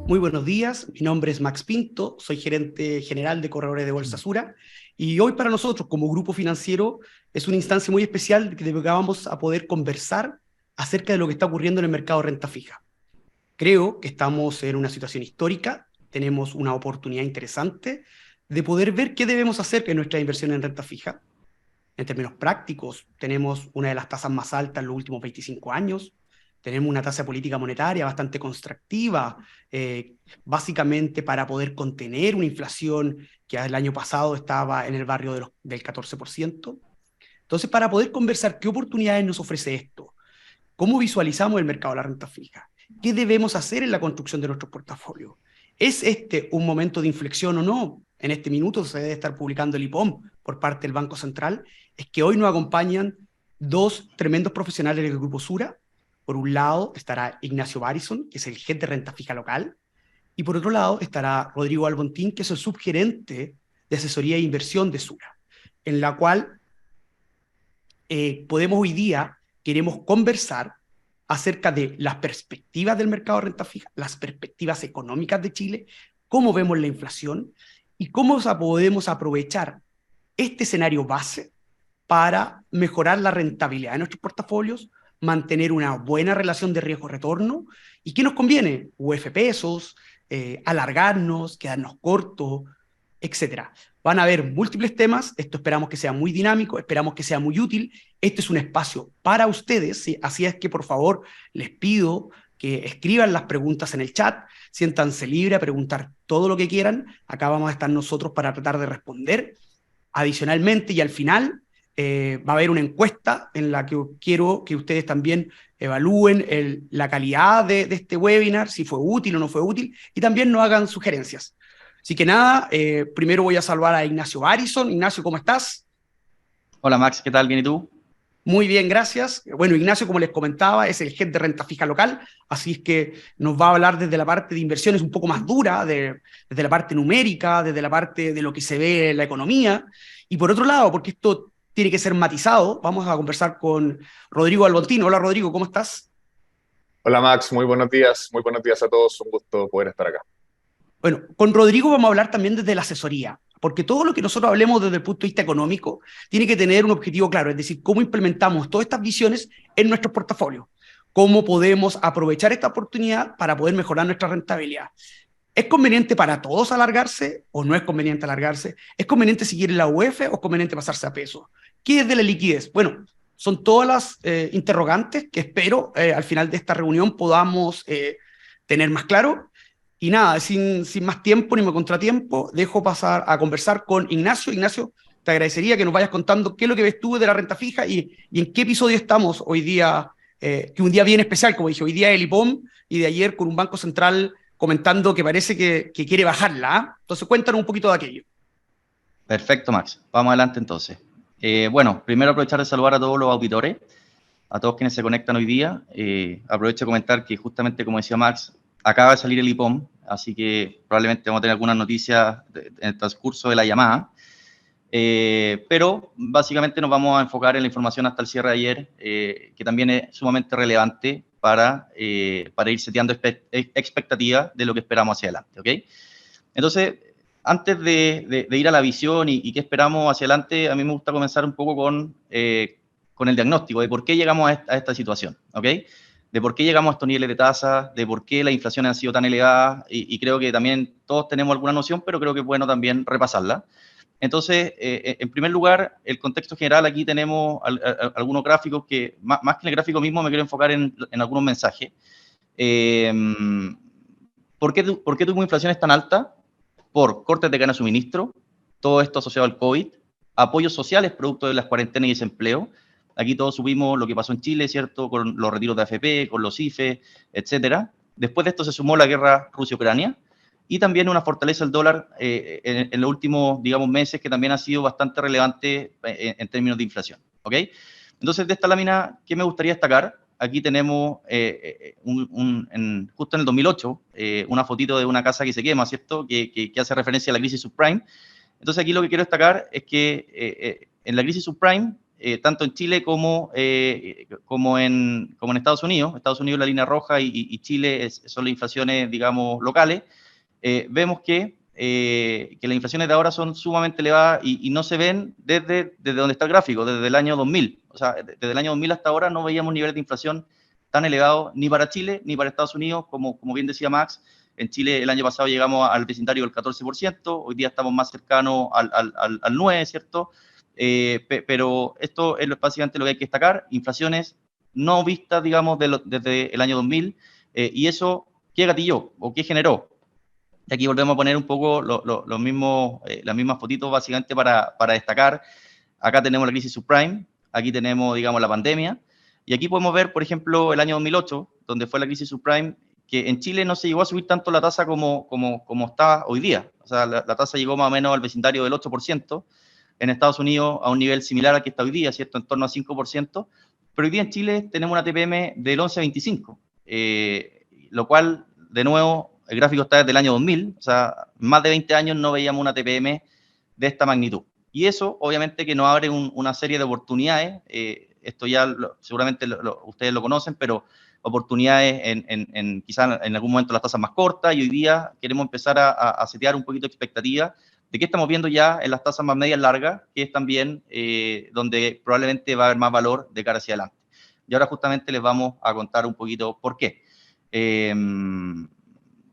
Muy buenos días, mi nombre es Max Pinto, soy gerente general de Corredores de Bolsa Sura y hoy para nosotros como grupo financiero es una instancia muy especial que vamos a poder conversar acerca de lo que está ocurriendo en el mercado de renta fija. Creo que estamos en una situación histórica, tenemos una oportunidad interesante de poder ver qué debemos hacer con nuestra inversión en renta fija. En términos prácticos, tenemos una de las tasas más altas en los últimos 25 años, tenemos una tasa de política monetaria bastante constructiva, básicamente para poder contener una inflación que el año pasado estaba en el barrio del 14%. Entonces, para poder conversar qué oportunidades nos ofrece esto, cómo visualizamos el mercado de la renta fija, qué debemos hacer en la construcción de nuestros portafolios. ¿Es este un momento de inflexión o no? En este minuto se debe estar publicando el IPOM por parte del Banco Central. Es que hoy nos acompañan dos tremendos profesionales del Grupo Sura. Por un lado estará Ignacio Barison, que es el jefe de renta fija local, y por otro lado estará Rodrigo Albontín, que es el subgerente de asesoría e inversión de Sura, en la cual podemos hoy día, queremos conversar acerca de las perspectivas del mercado de renta fija, las perspectivas económicas de Chile, cómo vemos la inflación y cómo podemos aprovechar este escenario base para mejorar la rentabilidad de nuestros portafolios, mantener una buena relación de riesgo-retorno. ¿Y qué nos conviene? UF pesos, alargarnos, quedarnos cortos, etcétera. Van a haber múltiples temas, esto esperamos que sea muy dinámico, esperamos que sea muy útil. Este es un espacio para ustedes, ¿sí? Así es que por favor les pido que escriban las preguntas en el chat, siéntanse libres a preguntar todo lo que quieran, acá vamos a estar nosotros para tratar de responder. Adicionalmente y al final va a haber una encuesta en la que quiero que ustedes también evalúen la calidad de este webinar, si fue útil o no fue útil, y también nos hagan sugerencias. Así que nada, primero voy a saludar a Ignacio Barison. Ignacio, ¿cómo estás? Hola Max, ¿qué tal? ¿Bien y tú? Muy bien, gracias. Bueno, Ignacio, como les comentaba, es el jefe de renta fija local, así es que nos va a hablar desde la parte de inversiones un poco más dura, desde la parte numérica, desde la parte de lo que se ve en la economía. Y por otro lado, porque esto tiene que ser matizado, vamos a conversar con Rodrigo Albontino. Hola Rodrigo, ¿cómo estás? Hola Max, muy buenos días a todos, un gusto poder estar acá. Bueno, con Rodrigo vamos a hablar también desde la asesoría, porque todo lo que nosotros hablemos desde el punto de vista económico tiene que tener un objetivo claro, es decir, cómo implementamos todas estas visiones en nuestros portafolios, cómo podemos aprovechar esta oportunidad para poder mejorar nuestra rentabilidad. ¿Es conveniente para todos alargarse o no es conveniente alargarse? ¿Es conveniente seguir en la UF o es conveniente pasarse a peso? ¿Qué es de la liquidez? Bueno, son todas las interrogantes que espero al final de esta reunión podamos tener más claro. Y nada, sin más tiempo ni más contratiempo, dejo pasar a conversar con Ignacio. Ignacio, te agradecería que nos vayas contando qué es lo que ves tú de la renta fija y en qué episodio estamos hoy día, que un día bien especial, como dije, hoy día el IPOM y de ayer con un Banco Central comentando que parece que quiere bajarla. ¿Ah? Entonces cuéntanos un poquito de aquello. Perfecto, Max. Vamos adelante entonces. Bueno, primero aprovechar de saludar a todos los auditores, a todos quienes se conectan hoy día. Aprovecho de comentar que justamente, como decía Max, acaba de salir el IPOM, así que probablemente vamos a tener algunas noticias en el transcurso de la llamada. Pero básicamente nos vamos a enfocar en la información hasta el cierre de ayer, que también es sumamente relevante para ir seteando expectativas de lo que esperamos hacia adelante, ¿ok? Entonces, antes de ir a la visión y qué esperamos hacia adelante, a mí me gusta comenzar un poco con el diagnóstico de por qué llegamos a esta situación, ¿ok? De por qué llegamos a estos niveles de tasa, de por qué la inflación ha sido tan elevada, y creo que también todos tenemos alguna noción, pero creo que es bueno también repasarla. Entonces, en primer lugar, el contexto general, aquí tenemos algunos gráficos que, más que en el gráfico mismo, me quiero enfocar en algunos mensajes. ¿Por qué tuvimos inflaciones tan altas? Por cortes de cadena de suministro, todo esto asociado al COVID, apoyos sociales producto de las cuarentenas y desempleo. Aquí todos subimos lo que pasó en Chile, ¿cierto? Con los retiros de AFP, con los IFE, etcétera. Después de esto se sumó la guerra Rusia-Ucrania y también una fortaleza del dólar en los últimos, digamos, meses, que también ha sido bastante relevante en términos de inflación, ¿ok? Entonces, de esta lámina, ¿qué me gustaría destacar? Aquí tenemos, justo en el 2008, una fotito de una casa que se quema, ¿cierto? Que hace referencia a la crisis subprime. Entonces, aquí lo que quiero destacar es que en la crisis subprime, tanto en Chile como en Estados Unidos. Estados Unidos la línea roja y Chile son las inflaciones, digamos, locales. Vemos que las inflaciones de ahora son sumamente elevadas y no se ven desde donde está el gráfico, desde el año 2000. O sea, desde el año 2000 hasta ahora no veíamos niveles de inflación tan elevados ni para Chile ni para Estados Unidos, como bien decía Max. En Chile el año pasado llegamos al vecindario del 14%, hoy día estamos más cercanos al 9%, ¿cierto? Pero esto es básicamente lo que hay que destacar, inflaciones no vistas, digamos, desde el año 2000, y eso, ¿qué gatilló o qué generó? Y aquí volvemos a poner un poco las mismas fotitos básicamente para destacar. Acá tenemos la crisis subprime, aquí tenemos, digamos, la pandemia, y aquí podemos ver, por ejemplo, el año 2008, donde fue la crisis subprime, que en Chile no se llegó a subir tanto la tasa como está hoy día. O sea, la tasa llegó más o menos al vecindario del 8%, en Estados Unidos a un nivel similar al que está hoy día, ¿cierto? En torno a 5%, pero hoy día en Chile tenemos una TPM del 11,25, lo cual, de nuevo, el gráfico está desde el año 2000, o sea, más de 20 años no veíamos una TPM de esta magnitud. Y eso, obviamente, que nos abre una serie de oportunidades, esto ya seguramente ustedes lo conocen, pero oportunidades quizás en algún momento las tasas más cortas, y hoy día queremos empezar a setear un poquito de expectativa de qué estamos viendo ya en las tasas más medias largas, que es también donde probablemente va a haber más valor de cara hacia adelante. Y ahora justamente les vamos a contar un poquito por qué.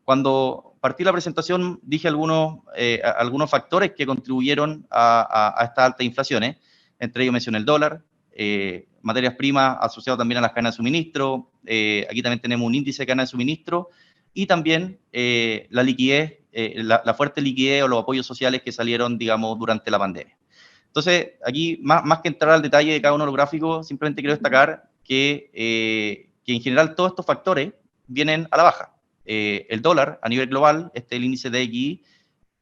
Cuando partí la presentación dije algunos factores que contribuyeron a estas altas inflaciones. Entre ellos mencioné el dólar, materias primas asociadas también a las cadenas de suministro. Aquí también tenemos un índice de cadenas de suministro y también la liquidez, la fuerte liquidez o los apoyos sociales que salieron, digamos, durante la pandemia. Entonces, aquí, más que entrar al detalle de cada uno de los gráficos, simplemente quiero destacar que en general todos estos factores vienen a la baja. El dólar a nivel global, el índice DXY,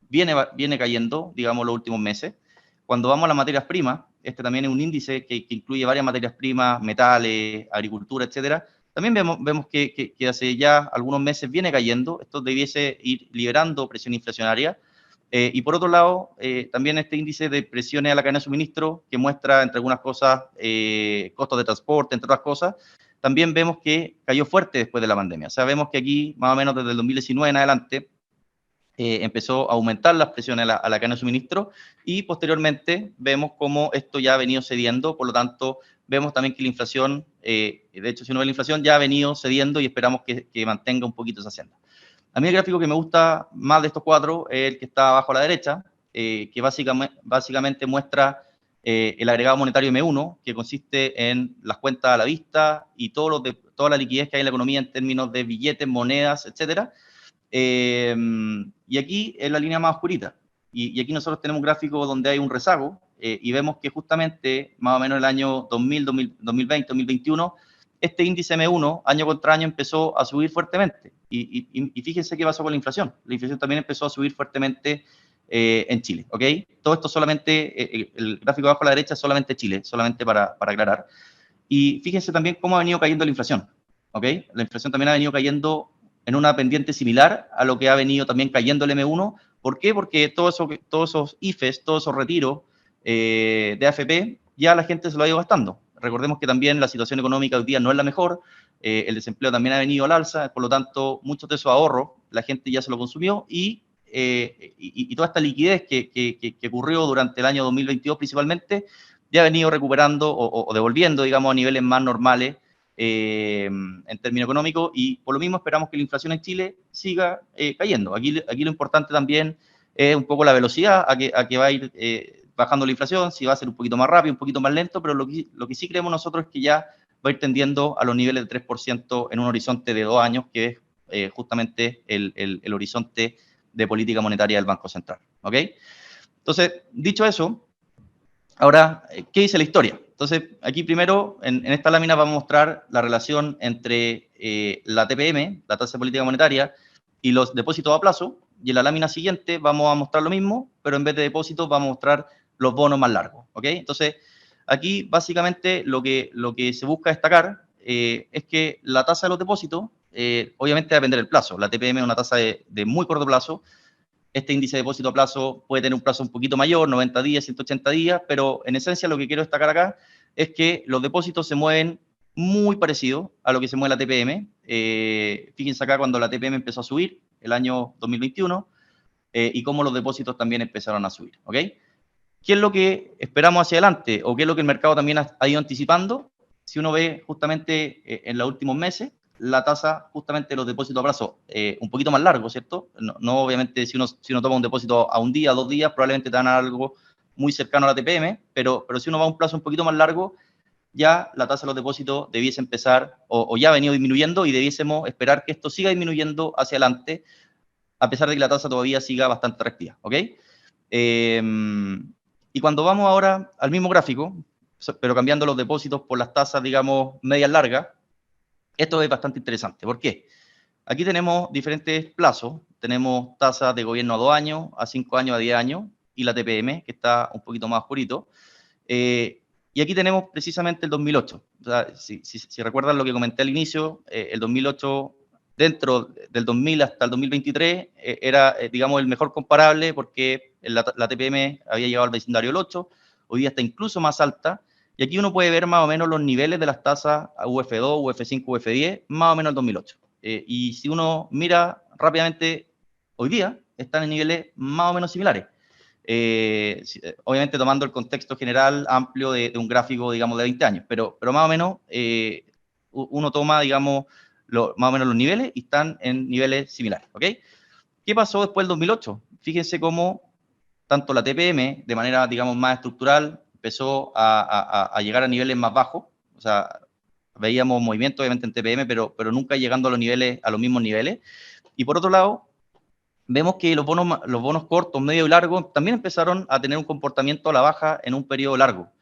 viene cayendo, digamos, los últimos meses. Cuando vamos a las materias primas, también es un índice que incluye varias materias primas, metales, agricultura, etcétera. También vemos que hace ya algunos meses viene cayendo. Esto debiese ir liberando presión inflacionaria. Y por otro lado, también este índice de presiones a la cadena de suministro, que muestra, entre algunas cosas, costos de transporte, entre otras cosas, también vemos que cayó fuerte después de la pandemia. O sea, vemos que aquí, más o menos desde el 2019 en adelante, empezó a aumentar las presiones a la cadena de suministro, y posteriormente vemos cómo esto ya ha venido cediendo. Por lo tanto, vemos también que la inflación, de hecho, si uno ve la inflación, ya ha venido cediendo y esperamos que mantenga un poquito esa senda. A mí el gráfico que me gusta más de estos cuatro es el que está abajo a la derecha, que básicamente muestra el agregado monetario M1, que consiste en las cuentas a la vista y toda la liquidez que hay en la economía en términos de billetes, monedas, etcétera. Y aquí es la línea más oscurita. Y aquí nosotros tenemos un gráfico donde hay un rezago, y vemos que justamente más o menos el año 2000, 2020, 2021, este índice M1, año contra año, empezó a subir fuertemente. Y fíjense qué pasó con la inflación. La inflación también empezó a subir fuertemente en Chile, ¿ok? Todo esto solamente, el gráfico abajo a la derecha es solamente Chile, solamente para aclarar. Y fíjense también cómo ha venido cayendo la inflación, ¿ok? La inflación también ha venido cayendo en una pendiente similar a lo que ha venido también cayendo el M1. ¿Por qué? Porque todos esos IFES, todos esos retiros de AFP, ya la gente se lo ha ido gastando. Recordemos que también la situación económica hoy día no es la mejor, el desempleo también ha venido al alza, por lo tanto, muchos de esos ahorros la gente ya se lo consumió, y toda esta liquidez que ocurrió durante el año 2022 principalmente, ya ha venido recuperando o devolviendo, digamos, a niveles más normales en términos económicos, y por lo mismo esperamos que la inflación en Chile siga cayendo. Aquí lo importante también es un poco la velocidad a que va a ir bajando la inflación, si va a ser un poquito más rápido, un poquito más lento, pero lo que sí creemos nosotros es que ya va a ir tendiendo a los niveles de 3% en un horizonte de 2 años, que es justamente el horizonte de política monetaria del Banco Central, ¿ok? Entonces, dicho eso, ahora, ¿qué dice la historia? Entonces, aquí primero, en esta lámina vamos a mostrar la relación entre la TPM, la tasa de política monetaria, y los depósitos a plazo, y en la lámina siguiente vamos a mostrar lo mismo, pero en vez de depósitos vamos a mostrar los bonos más largos, ¿ok? Entonces, aquí básicamente lo que se busca destacar es que la tasa de los depósitos, obviamente va a depender del plazo. La TPM es una tasa de muy corto plazo, Este índice de depósito a plazo puede tener un plazo un poquito mayor, 90 días, 180 días, pero en esencia lo que quiero destacar acá es que los depósitos se mueven muy parecido a lo que se mueve la TPM. Fíjense acá cuando la TPM empezó a subir, el año 2021, y cómo los depósitos también empezaron a subir, ¿ok? ¿Qué es lo que esperamos hacia adelante? ¿O qué es lo que el mercado también ha ido anticipando? Si uno ve justamente en los últimos meses, la tasa justamente de los depósitos a plazo un poquito más largo, ¿cierto? No obviamente si uno toma un depósito a un día, 2 días, probablemente te dan algo muy cercano a la TPM, pero si uno va a un plazo un poquito más largo, ya la tasa de los depósitos debiese empezar, o ya ha venido disminuyendo, y debiésemos esperar que esto siga disminuyendo hacia adelante, a pesar de que la tasa todavía siga bastante atractiva, ¿ok? Y cuando vamos ahora al mismo gráfico, pero cambiando los depósitos por las tasas, digamos, medias largas, esto es bastante interesante. ¿Por qué? Aquí tenemos diferentes plazos. Tenemos tasas de gobierno a 2 años, a 5 años, a 10 años, y la TPM, que está un poquito más oscurito. Y aquí tenemos precisamente el 2008. O sea, si recuerdan lo que comenté al inicio, el 2008, dentro del 2000 hasta el 2023, era, digamos, el mejor comparable porque la TPM había llegado al vecindario del 8, hoy día está incluso más alta, y aquí uno puede ver más o menos los niveles de las tasas UF2, UF5, UF10, más o menos el 2008. Y si uno mira rápidamente, hoy día están en niveles más o menos similares. Obviamente tomando el contexto general amplio de un gráfico, digamos, de 20 años, pero más o menos uno toma, digamos, más o menos los niveles y están en niveles similares, ¿ok? ¿Qué pasó después del 2008? Fíjense cómo tanto la TPM, de manera, digamos, más estructural, empezó a llegar a niveles más bajos, o sea, veíamos movimiento, obviamente, en TPM, pero nunca llegando a los mismos niveles. Y por otro lado, vemos que los bonos cortos, medio y largos también empezaron a tener un comportamiento a la baja en un periodo largo.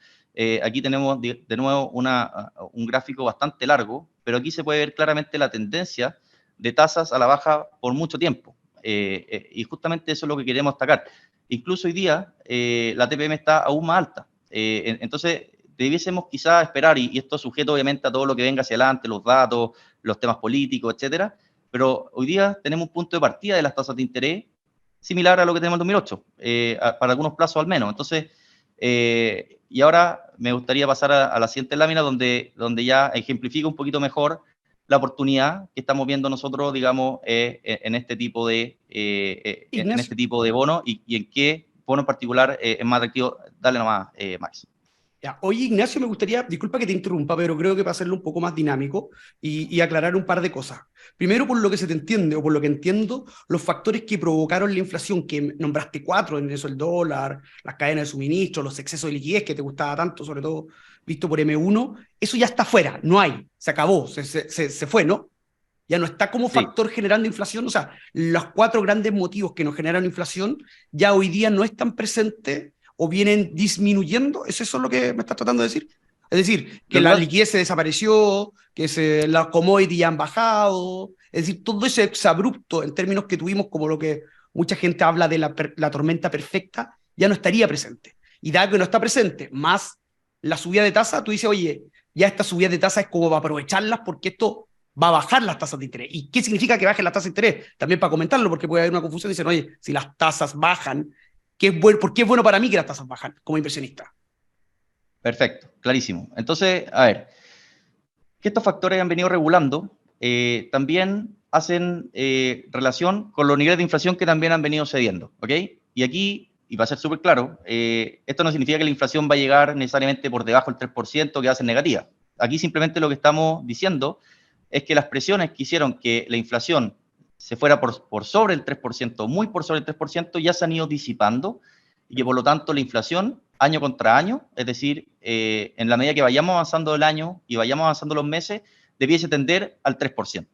Aquí tenemos de nuevo un gráfico bastante largo, pero aquí se puede ver claramente la tendencia de tasas a la baja por mucho tiempo. Y justamente eso es lo que queremos destacar. Incluso hoy día la TPM está aún más alta. Entonces, debiésemos quizás esperar, y esto es sujeto obviamente a todo lo que venga hacia adelante, los datos, los temas políticos, etcétera, pero hoy día tenemos un punto de partida de las tasas de interés similar a lo que tenemos en 2008, para algunos plazos al menos. Entonces, y ahora me gustaría pasar a la siguiente lámina donde ya ejemplifico un poquito mejor la oportunidad que estamos viendo nosotros, digamos, en este tipo de bonos y en qué bono en particular es más atractivo. Dale nomás, Max. Ya. Oye, Ignacio, me gustaría, disculpa que te interrumpa, pero creo que para hacerlo un poco más dinámico y aclarar un par de cosas. Primero, por lo que se te entiende, o por lo que entiendo, los factores que provocaron la inflación, que nombraste 4, en eso el dólar, las cadenas de suministro, los excesos de liquidez que te gustaba tanto, sobre todo visto por M1, eso ya está fuera, no hay, se acabó, se fue, ¿no? Ya no está como factor generando inflación, o sea, los 4 grandes motivos que nos generan inflación ya hoy día no están presentes o vienen disminuyendo. ¿Es eso lo que me estás tratando de decir? Es decir, que la liquidez se desapareció, que las commodities ya han bajado, es decir, todo ese exabrupto en términos que tuvimos, como lo que mucha gente habla de la tormenta perfecta, ya no estaría presente. Y dado que no está presente, más la subida de tasa, tú dices, oye, ya esta subida de tasa es como para aprovecharlas porque esto va a bajar las tasas de interés. ¿Y qué significa que bajen las tasas de interés? También para comentarlo, porque puede haber una confusión. Dicen, oye, si las tasas bajan, ¿por qué es bueno para mí que las tasas bajan como inversionista? Perfecto, clarísimo. Entonces, a ver, que estos factores han venido regulando también hacen relación con los niveles de inflación que también han venido cediendo, ¿ok? Y aquí, y va a ser súper claro, esto no significa que la inflación va a llegar necesariamente por debajo del 3%, que va a ser negativa. Aquí simplemente lo que estamos diciendo es que las presiones que hicieron que la inflación se fuera por sobre el 3%, muy por sobre el 3%, ya se han ido disipando y que por lo tanto la inflación año contra año, es decir, en la medida que vayamos avanzando el año y vayamos avanzando los meses, debiese tender al 3%.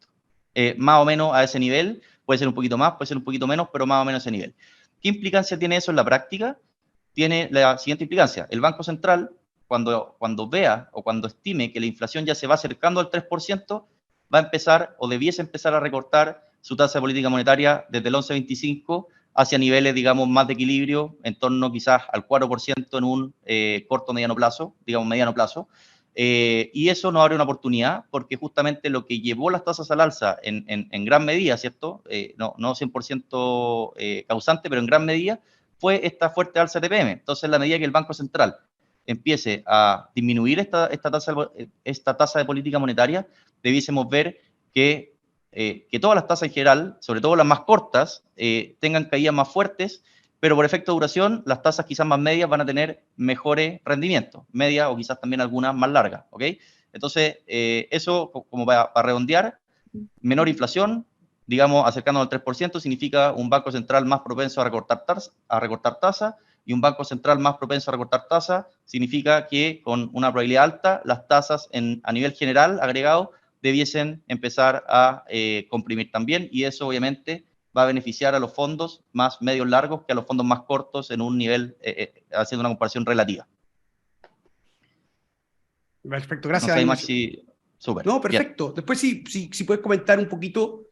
Más o menos a ese nivel, puede ser un poquito más, puede ser un poquito menos, pero más o menos a ese nivel. ¿Qué implicancia tiene eso en la práctica? Tiene la siguiente implicancia. El Banco Central, cuando vea o cuando estime que la inflación ya se va acercando al 3%, va a empezar o debiese empezar a recortar su tasa de política monetaria desde el 11,25 hacia niveles, digamos, más de equilibrio, en torno quizás al 4% en un corto mediano plazo, digamos mediano plazo, Y eso nos abre una oportunidad, porque justamente lo que llevó las tasas al alza en gran medida, ¿cierto? No 100% causante, pero en gran medida, fue esta fuerte alza de TPM. Entonces, en la medida que el Banco Central empiece a disminuir esta tasa de política monetaria, debiésemos ver que todas las tasas en general, sobre todo las más cortas, tengan caídas más fuertes, pero por efecto de duración, las tasas quizás más medias van a tener mejores rendimientos, medias o quizás también algunas más largas, ¿ok? Entonces, eso, como para redondear, menor inflación, digamos, acercándonos al 3%, significa un Banco Central más propenso a recortar tasa, y un Banco Central más propenso a recortar tasa significa que con una probabilidad alta, las tasas a nivel general, agregado, debiesen empezar a comprimir también, y eso obviamente va a beneficiar a los fondos más medios largos que a los fondos más cortos en un nivel, haciendo una comparación relativa. Perfecto, gracias. No sé, Maxi, súper. No, perfecto. Bien. Después si puedes comentar un poquito,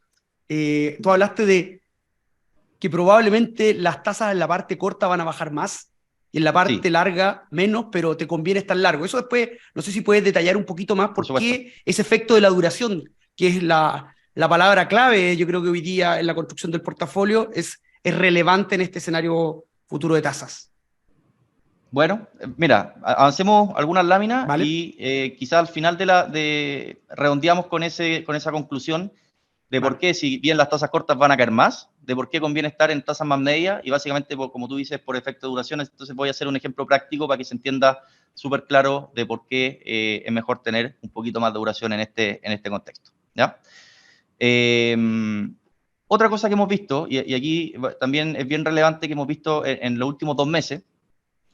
tú hablaste de que probablemente las tasas en la parte corta van a bajar más y en la parte larga menos, pero te conviene estar largo. Eso después, no sé si puedes detallar un poquito más por qué ese efecto de la duración, que es la palabra clave, yo creo que hoy día en la construcción del portafolio, es relevante en este escenario futuro de tasas. Bueno, mira, avancemos algunas láminas, ¿vale? Y quizás al final redondeamos con esa conclusión de por qué, si bien las tasas cortas van a caer más, de por qué conviene estar en tasas más medias, y básicamente, como tú dices, por efecto de duración. Entonces voy a hacer un ejemplo práctico para que se entienda súper claro de por qué es mejor tener un poquito más de duración en este contexto, ¿ya? Otra cosa que hemos visto, y aquí también es bien relevante, que hemos visto en los últimos 2 meses,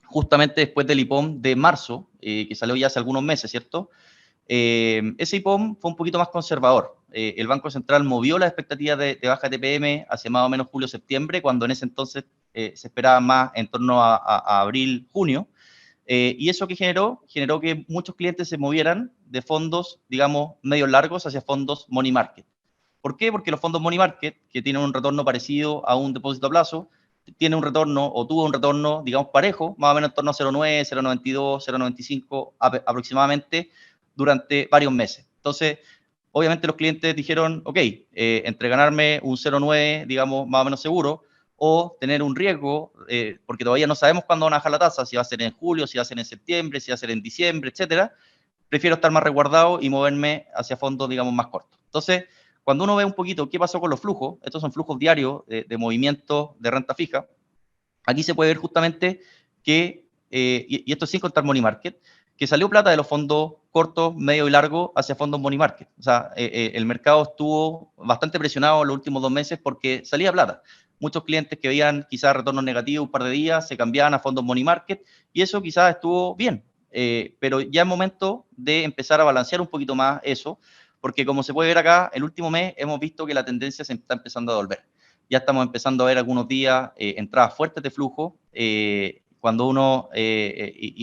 justamente después del IPOM de marzo, que salió ya hace algunos meses, ¿cierto? Ese IPOM fue un poquito más conservador. El Banco Central movió las expectativas de baja de TPM hacia más o menos julio-septiembre, cuando en ese entonces se esperaba más en torno a abril, junio. Y eso que generó que muchos clientes se movieran de fondos, digamos, medios largos hacia fondos money market. ¿Por qué? Porque los fondos money market, que tienen un retorno parecido a un depósito a plazo, tiene un retorno, o tuvo un retorno, digamos, parejo, más o menos en torno a 0,9, 0,92, 0,95 aproximadamente durante varios meses. Entonces, obviamente los clientes dijeron, ok, entre ganarme un 0,9, digamos, más o menos seguro, o tener un riesgo, porque todavía no sabemos cuándo van a bajar la tasa, si va a ser en julio, si va a ser en septiembre, si va a ser en diciembre, etcétera, prefiero estar más resguardado y moverme hacia fondos, digamos, más cortos. Entonces, cuando uno ve un poquito qué pasó con los flujos, estos son flujos diarios de movimiento de renta fija, aquí se puede ver justamente que, y esto sin contar money market, que salió plata de los fondos cortos, medio y largo hacia fondos money market. O sea, el mercado estuvo bastante presionado en los últimos 2 meses porque salía plata. Muchos clientes que veían quizás retornos negativos un par de días se cambiaban a fondos money market, y eso quizás estuvo bien. Pero ya es momento de empezar a balancear un poquito más eso, porque como se puede ver acá, el último mes hemos visto que la tendencia se está empezando a devolver. Ya estamos empezando a ver algunos días entradas fuertes de flujo, cuando uno,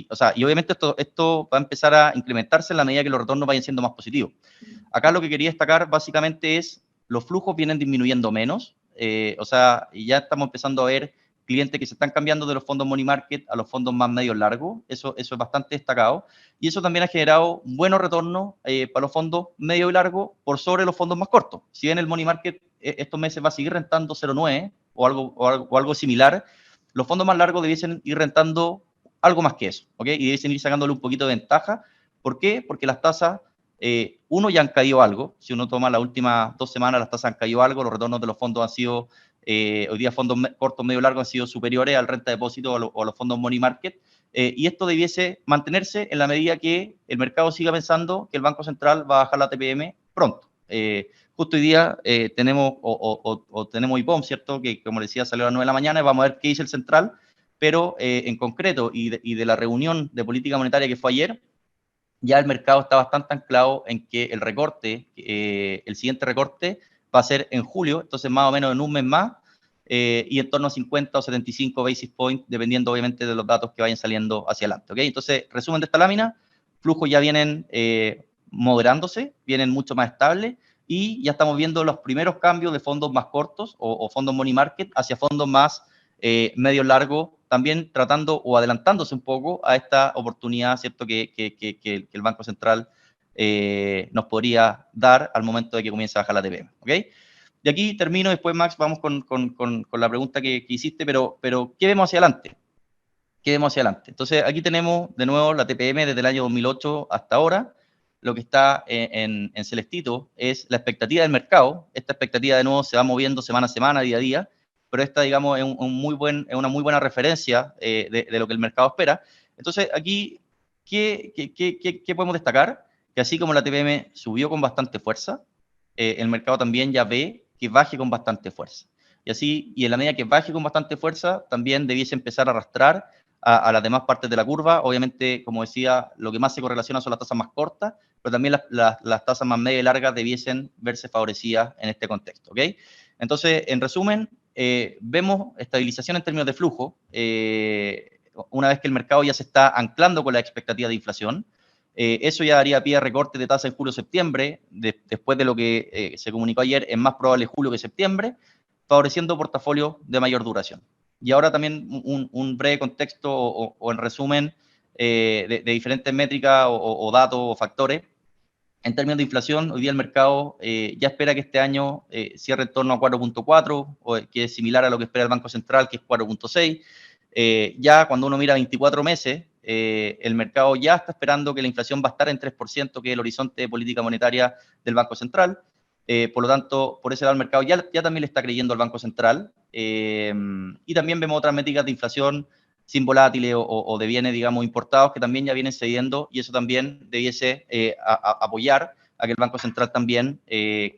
o sea, y obviamente esto va a empezar a incrementarse en la medida que los retornos vayan siendo más positivos. Acá lo que quería destacar básicamente es los flujos vienen disminuyendo menos, o sea, y ya estamos empezando a ver clientes que se están cambiando de los fondos money market a los fondos más medios largos, eso es bastante destacado, y eso también ha generado buenos retornos para los fondos medio y largo por sobre los fondos más cortos. Si bien el money market estos meses va a seguir rentando 0,9 o algo similar, los fondos más largos debiesen ir rentando algo más que eso, ¿ok? Y debiesen ir sacándole un poquito de ventaja. ¿Por qué? Porque las tasas, uno, ya han caído algo. Si uno toma las últimas 2 semanas, las tasas han caído algo, los retornos de los fondos han sido, hoy día fondos cortos, medio largos han sido superiores al renta de depósito o a los fondos money market, y esto debiese mantenerse en la medida que el mercado siga pensando que el Banco Central va a bajar la TPM pronto. Justo hoy día tenemos IPOM, ¿cierto? Que, como les decía, salió a las 9 de la mañana, y vamos a ver qué dice el Central, pero en concreto, y de la reunión de política monetaria que fue ayer, ya el mercado está bastante anclado en que el recorte, el siguiente recorte va a ser en julio, entonces más o menos en un mes más, y en torno a 50 o 75 basis points, dependiendo obviamente de los datos que vayan saliendo hacia adelante, ¿ok? Entonces, resumen de esta lámina, flujos ya vienen moderándose, vienen mucho más estables, y ya estamos viendo los primeros cambios de fondos más cortos o fondos money market hacia fondos más medio largo, también tratando o adelantándose un poco a esta oportunidad, ¿cierto?, que el Banco Central nos podría dar al momento de que comience a bajar la TPM, ¿ok? De aquí termino, después Max, vamos con la pregunta que hiciste, pero ¿qué vemos hacia adelante? ¿Qué vemos hacia adelante? Entonces, aquí tenemos de nuevo la TPM desde el año 2008 hasta ahora. Lo que está en celestito es la expectativa del mercado. Esta expectativa de nuevo se va moviendo semana a semana, día a día, pero esta, digamos, es una muy buena referencia de lo que el mercado espera. Entonces, aquí, ¿qué podemos destacar? Que así como la TPM subió con bastante fuerza, el mercado también ya ve que baje con bastante fuerza. Y en la medida que baje con bastante fuerza, también debiese empezar a arrastrar a las demás partes de la curva. Obviamente, como decía, lo que más se correlaciona son las tasas más cortas, pero también las tasas más medias y largas debiesen verse favorecidas en este contexto, ¿ok? Entonces, en resumen, vemos estabilización en términos de flujo, una vez que el mercado ya se está anclando con la expectativa de inflación. Eso ya daría pie a recorte de tasa en julio-septiembre, después de lo que se comunicó ayer, es más probable julio que septiembre, favoreciendo portafolios de mayor duración. Y ahora también un breve contexto o en resumen de diferentes métricas o datos o factores. En términos de inflación, hoy día el mercado ya espera que este año cierre en torno a 4.4, que es similar a lo que espera el Banco Central, que es 4.6. Ya cuando uno mira 24 meses, el mercado ya está esperando que la inflación va a estar en 3%, que es el horizonte de política monetaria del Banco Central. Por lo tanto, por ese lado el mercado ya también le está creyendo al Banco Central. Y también vemos otras métricas de inflación sin volátiles o de bienes, digamos, importados, que también ya vienen cediendo, y eso también debiese apoyar a que el Banco Central también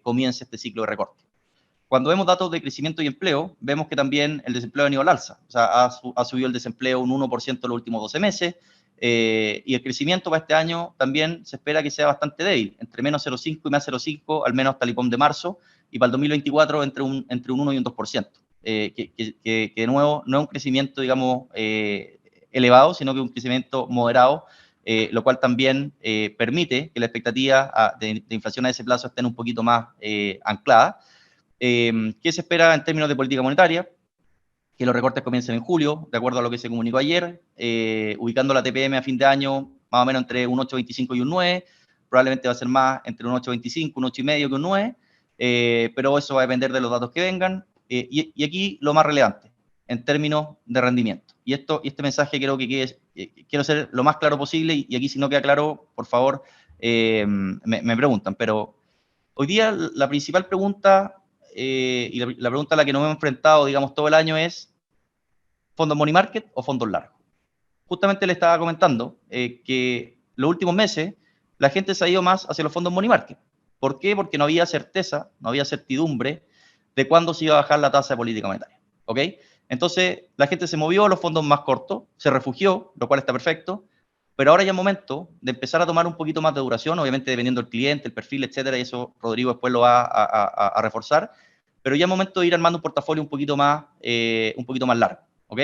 comience este ciclo de recorte. Cuando vemos datos de crecimiento y empleo, vemos que también el desempleo ha venido al alza. O sea, ha subido el desempleo un 1% en los últimos 12 meses, y el crecimiento para este año también se espera que sea bastante débil, entre menos 0,5 y más 0,5, al menos hasta el IPOM de marzo, y para el 2024 entre un 1 y un 2%. Que de nuevo no es un crecimiento, digamos, elevado, sino que un crecimiento moderado, lo cual también permite que la expectativa de inflación a ese plazo esté un poquito más anclada. ¿Qué se espera en términos de política monetaria? Que los recortes comiencen en julio, de acuerdo a lo que se comunicó ayer, ubicando la TPM a fin de año más o menos entre un 8,25 y un 9, probablemente va a ser más entre un 8,25, un 8,5 que un 9, pero eso va a depender de los datos que vengan. Y aquí lo más relevante, en términos de rendimiento. Y este mensaje creo que quiero ser lo más claro posible, y aquí si no queda claro, por favor, me preguntan. Pero hoy día la principal pregunta, y la pregunta a la que nos hemos enfrentado, digamos, todo el año es, ¿fondos money market o fondos largos? Justamente le estaba comentando que los últimos meses la gente se ha ido más hacia los fondos money market. ¿Por qué? Porque no había certeza, no había certidumbre de cuándo se iba a bajar la tasa de política monetaria, ¿ok? Entonces, la gente se movió a los fondos más cortos, se refugió, lo cual está perfecto, pero ahora ya es momento de empezar a tomar un poquito más de duración, obviamente dependiendo del cliente, el perfil, etcétera, y eso Rodrigo después lo va a reforzar, pero ya es momento de ir armando un portafolio un poquito más largo, ¿ok?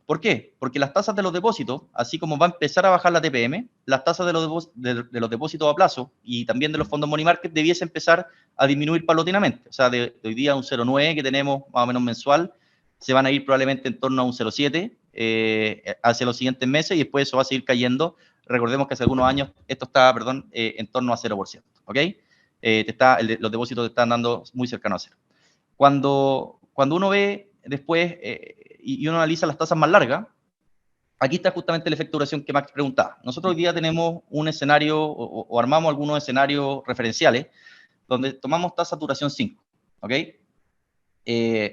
¿Por qué? Porque las tasas de los depósitos, así como va a empezar a bajar la TPM, las tasas de los depósitos a plazo y también de los fondos money market debiese empezar a disminuir paulatinamente. O sea, de hoy día un 0,9 que tenemos más o menos mensual, se van a ir probablemente en torno a un 0,7 hacia los siguientes meses, y después eso va a seguir cayendo. Recordemos que hace algunos años esto estaba, en torno a 0%, ¿ok? Los depósitos te están dando muy cercano a cero. Cuando uno ve después y uno analiza las tasas más largas, aquí está justamente el efecto de duración que Max preguntaba. Nosotros hoy día tenemos un escenario o armamos algunos escenarios referenciales donde tomamos tasa duración 5, ¿ok?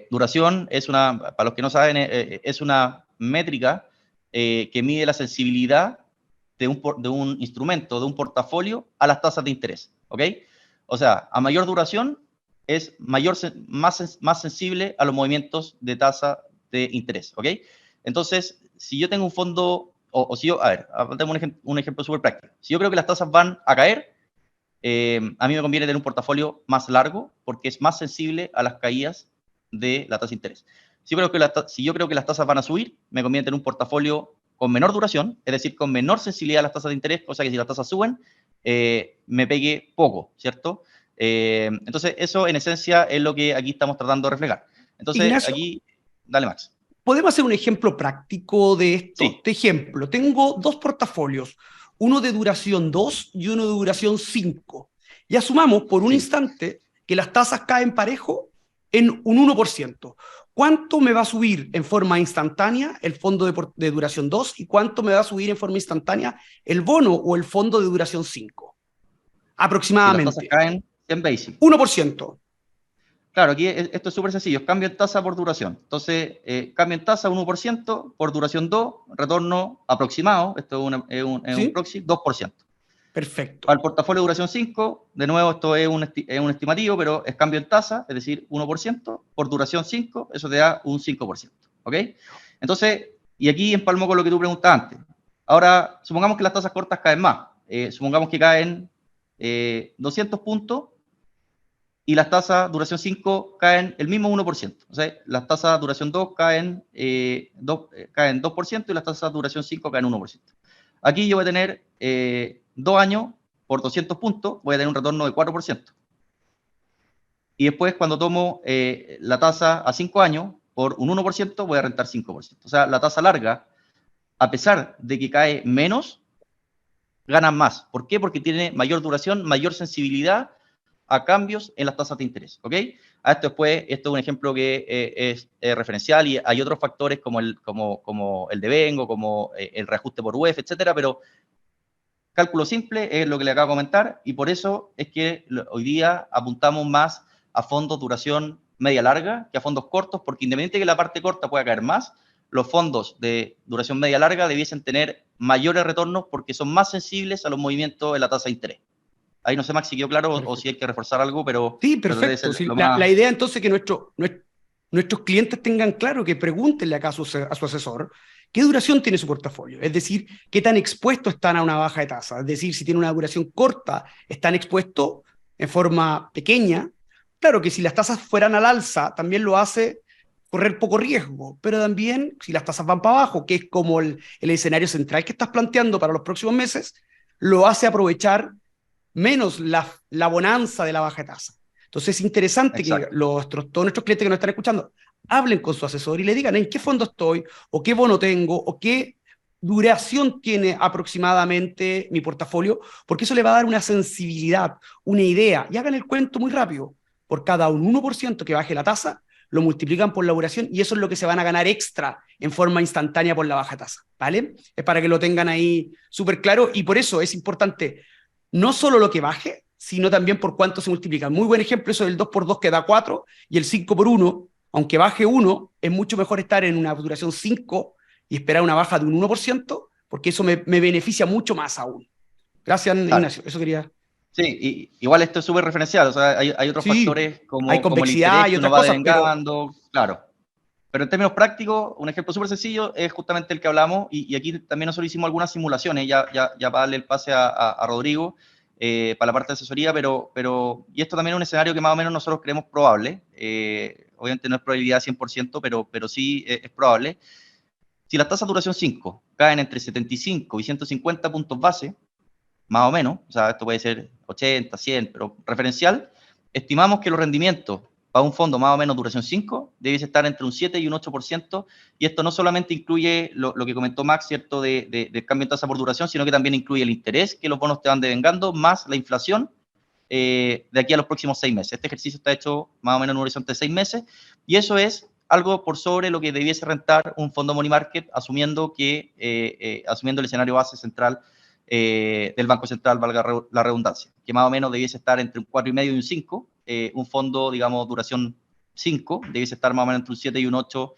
Duración es para los que no saben, es una métrica que mide la sensibilidad de un instrumento, de un portafolio, a las tasas de interés, ¿ok? O sea, a mayor duración es más sensible a los movimientos de tasa de interés, ¿ok? Entonces, si yo tengo un fondo, o si yo, a ver, tengo un ejemplo súper práctico. Si yo creo que las tasas van a caer, a mí me conviene tener un portafolio más largo porque es más sensible a las caídas de la tasa de interés. Si yo creo que las tasas van a subir, me conviene tener un portafolio con menor duración, es decir, con menor sensibilidad a las tasas de interés, cosa que si las tasas suben, me pegue poco, ¿cierto? Entonces, eso en esencia es lo que aquí estamos tratando de reflejar. Entonces, Ignacio, aquí... Dale, Max. ¿Podemos hacer un ejemplo práctico de esto? Sí. De ejemplo, tengo dos portafolios, uno de duración 2 y uno de duración 5. Y asumamos por un instante que las tasas caen parejo en un 1%. ¿Cuánto me va a subir en forma instantánea el fondo de duración 2 y cuánto me va a subir en forma instantánea el bono o el fondo de duración 5? Aproximadamente. Si las tasas caen 100 basis. 1%. Claro, aquí esto es súper sencillo, es cambio en tasa por duración. Entonces, cambio en tasa 1%, por duración 2, retorno aproximado, esto es un proxy, 2%. Perfecto. Para el portafolio de duración 5, de nuevo, esto es un estimativo, pero es cambio en tasa, es decir, 1%, por duración 5, eso te da un 5%. ¿Ok? Entonces, y aquí empalmo con lo que tú preguntabas antes. Ahora, supongamos que las tasas cortas caen más. Supongamos que caen 200 puntos y las tasas duración 5 caen el mismo 1%. O sea, las tasas duración 2 caen 2% y las tasas duración 5 caen 1%. Aquí yo voy a tener 2 años por 200 puntos, voy a tener un retorno de 4%. Y después, cuando tomo la tasa a 5 años, por un 1%, voy a rentar 5%. O sea, la tasa larga, a pesar de que cae menos, ganan más. ¿Por qué? Porque tiene mayor duración, mayor sensibilidad a cambios en las tasas de interés. ¿Ok? A esto después, esto es un ejemplo que es referencial y hay otros factores como el devengo, como el reajuste por UEF, etcétera, pero cálculo simple es lo que le acabo de comentar y por eso es que hoy día apuntamos más a fondos duración media larga que a fondos cortos, porque independientemente de que la parte corta pueda caer más, los fondos de duración media larga debiesen tener mayores retornos porque son más sensibles a los movimientos de la tasa de interés. Ahí no sé, Max, si quedó claro o si hay que reforzar algo, pero... Sí, pero debe perfecto. ser Sí, lo más... la idea entonces es que nuestros clientes tengan claro, que pregúntenle acá a su asesor qué duración tiene su portafolio. Es decir, qué tan expuestos están a una baja de tasa. Es decir, si tiene una duración corta, están expuestos en forma pequeña. Claro que si las tasas fueran al alza, también lo hace correr poco riesgo, pero también si las tasas van para abajo, que es como el escenario central que estás planteando para los próximos meses, lo hace aprovechar menos la bonanza de la baja tasa. Entonces es interesante que todos nuestros clientes que nos están escuchando hablen con su asesor y le digan en qué fondo estoy, o qué bono tengo, o qué duración tiene aproximadamente mi portafolio, porque eso le va a dar una sensibilidad, una idea, y hagan el cuento muy rápido. Por cada un 1% que baje la tasa, lo multiplican por la duración y eso es lo que se van a ganar extra en forma instantánea por la baja tasa, ¿vale? Es para que lo tengan ahí súper claro y por eso es importante no solo lo que baje, sino también por cuánto se multiplica. Muy buen ejemplo eso del 2 por 2 que da 4 y el 5 por 1, aunque baje 1, es mucho mejor estar en una duración 5 y esperar una baja de un 1%, porque eso me beneficia mucho más aún. Gracias, Ignacio. Eso quería... Sí, igual esto es súper referencial, o sea, hay otros factores hay como el convexidad interés y que uno otras va cosas, devengando, claro. Pero en términos prácticos, un ejemplo súper sencillo es justamente el que hablamos, y aquí también nosotros hicimos algunas simulaciones, ya para darle el pase a Rodrigo, para la parte de asesoría, y esto también es un escenario que más o menos nosotros creemos probable, obviamente no es probabilidad 100%, pero sí es probable. Si las tasas de duración 5 caen entre 75 y 150 puntos base, más o menos, o sea, esto puede ser 80, 100, pero referencial, estimamos que los rendimientos para un fondo más o menos duración 5 debiese estar entre un 7 y un 8%, y esto no solamente incluye lo que comentó Max, ¿cierto?, de cambio de tasa por duración, sino que también incluye el interés que los bonos te van devengando, más la inflación de aquí a los próximos 6 meses. Este ejercicio está hecho más o menos en un horizonte de 6 meses, y eso es algo por sobre lo que debiese rentar un fondo money market, asumiendo el escenario base central del Banco Central, valga la redundancia, que más o menos debiese estar entre un 4,5 y un 5, un fondo, digamos, duración 5, debiese estar más o menos entre un 7 y un 8,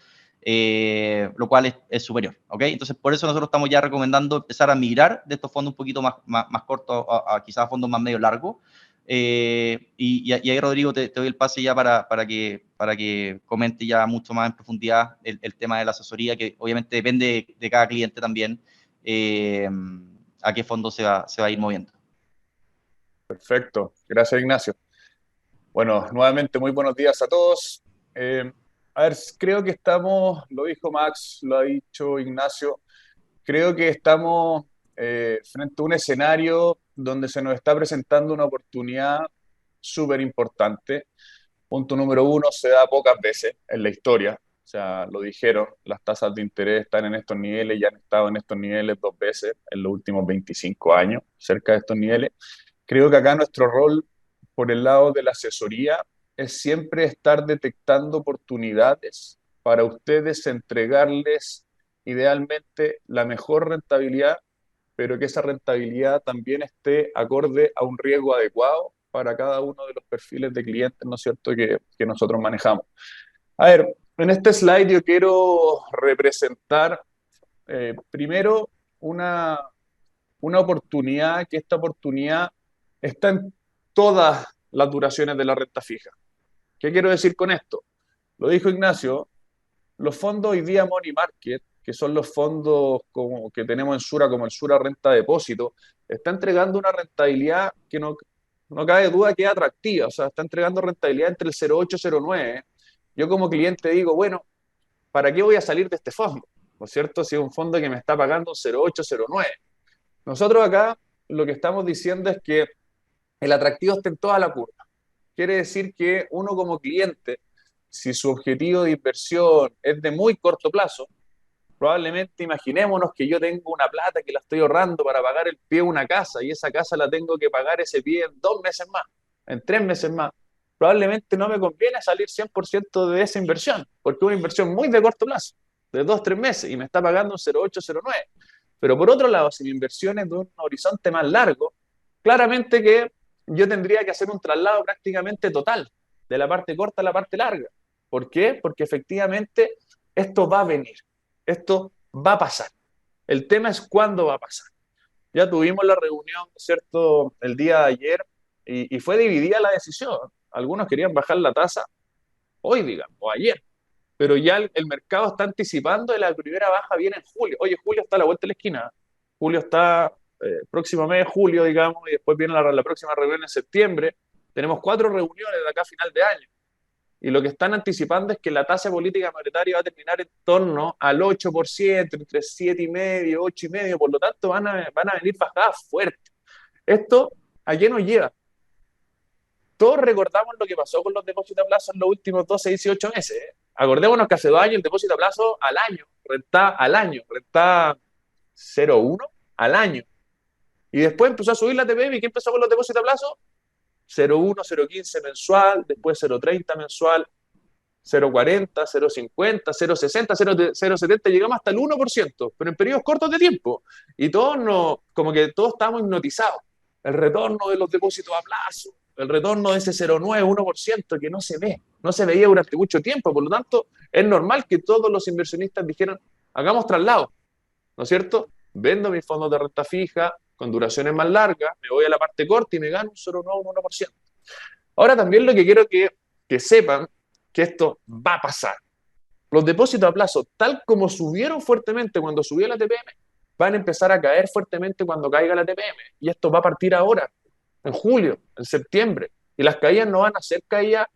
lo cual es superior, ¿ok? Entonces, por eso nosotros estamos ya recomendando empezar a migrar de estos fondos un poquito más cortos a quizás fondos más medio largos. Y ahí, Rodrigo, te doy el pase ya para que comente ya mucho más en profundidad el tema de la asesoría, que obviamente depende de cada cliente también, a qué fondo se va a ir moviendo. Perfecto, gracias, Ignacio. Bueno, nuevamente muy buenos días a todos. A ver, creo que estamos, lo dijo Max, lo ha dicho Ignacio, creo que estamos frente a un escenario donde se nos está presentando una oportunidad súper importante. Punto número uno, se da pocas veces en la historia. O sea, lo dijeron, las tasas de interés están en estos niveles, ya han estado en estos niveles 2 veces en los últimos 25 años, cerca de estos niveles. Creo que acá nuestro rol por el lado de la asesoría es siempre estar detectando oportunidades para ustedes entregarles idealmente la mejor rentabilidad, pero que esa rentabilidad también esté acorde a un riesgo adecuado para cada uno de los perfiles de clientes, ¿no es cierto?, que nosotros manejamos. A ver, en este slide yo quiero representar primero una, una oportunidad, que esta oportunidad está en todas las duraciones de la renta fija. ¿Qué quiero decir con esto? Lo dijo Ignacio, los fondos hoy día Money Market, que son los fondos como que tenemos en Sura, como el Sura Renta Depósito, está entregando una rentabilidad que no cabe duda que es atractiva, o sea, está entregando rentabilidad entre el 0,8 y 0,9. Yo como cliente digo, bueno, ¿para qué voy a salir de este fondo? ¿No es cierto? Si es un fondo que me está pagando 0,8, 0,9. Nosotros acá lo que estamos diciendo es que el atractivo está en toda la curva. Quiere decir que uno como cliente, si su objetivo de inversión es de muy corto plazo, probablemente imaginémonos que yo tengo una plata que la estoy ahorrando para pagar el pie de una casa y esa casa la tengo que pagar ese pie en 2 meses más, en 3 meses más. Probablemente no me conviene salir 100% de esa inversión, porque es una inversión muy de corto plazo, de 2, 3 meses, y me está pagando un 0,8, 0,9. Pero por otro lado, si mi inversión es de un horizonte más largo, claramente que yo tendría que hacer un traslado prácticamente total, de la parte corta a la parte larga. ¿Por qué? Porque efectivamente esto va a venir, esto va a pasar. El tema es cuándo va a pasar. Ya tuvimos la reunión, ¿cierto?, el día de ayer y fue dividida la decisión. Algunos querían bajar la tasa hoy, digamos, o ayer, pero ya el mercado está anticipando y la primera baja viene en julio. Oye, julio está a la vuelta de la esquina. Julio está próximo mes, julio, digamos, y después viene la próxima reunión en septiembre. Tenemos 4 reuniones de acá a final de año. Y lo que están anticipando es que la tasa política monetaria va a terminar en torno al 8%, entre 7,5, 8,5%. Por lo tanto, van a venir bajadas fuertes. ¿Esto a qué nos lleva? Todos recordamos lo que pasó con los depósitos a plazo en los últimos 12, 18 meses. Acordémonos que hace 2 años el depósito a plazo al año, renta 0,1 al año. Y después empezó a subir la TPM. ¿Y qué empezó con los depósitos a plazo? 0,1, 0,15 mensual, después 0,30 mensual, 0,40, 0,50, 0,60, 0,70, llegamos hasta el 1%, pero en periodos cortos de tiempo. Y como que todos estábamos hipnotizados. El retorno de los depósitos a plazo, el retorno de ese 0,9, 1% que no se veía durante mucho tiempo. Por lo tanto, es normal que todos los inversionistas dijeran, hagamos traslado, ¿no es cierto? Vendo mis fondos de renta fija con duraciones más largas, me voy a la parte corta y me gano un 0,9, un 1%. Ahora también lo que quiero que sepan que esto va a pasar. Los depósitos a plazo, tal como subieron fuertemente cuando subió la TPM, van a empezar a caer fuertemente cuando caiga la TPM. Y esto va a partir ahora, en julio, en septiembre. Y las caídas no van a ser caídas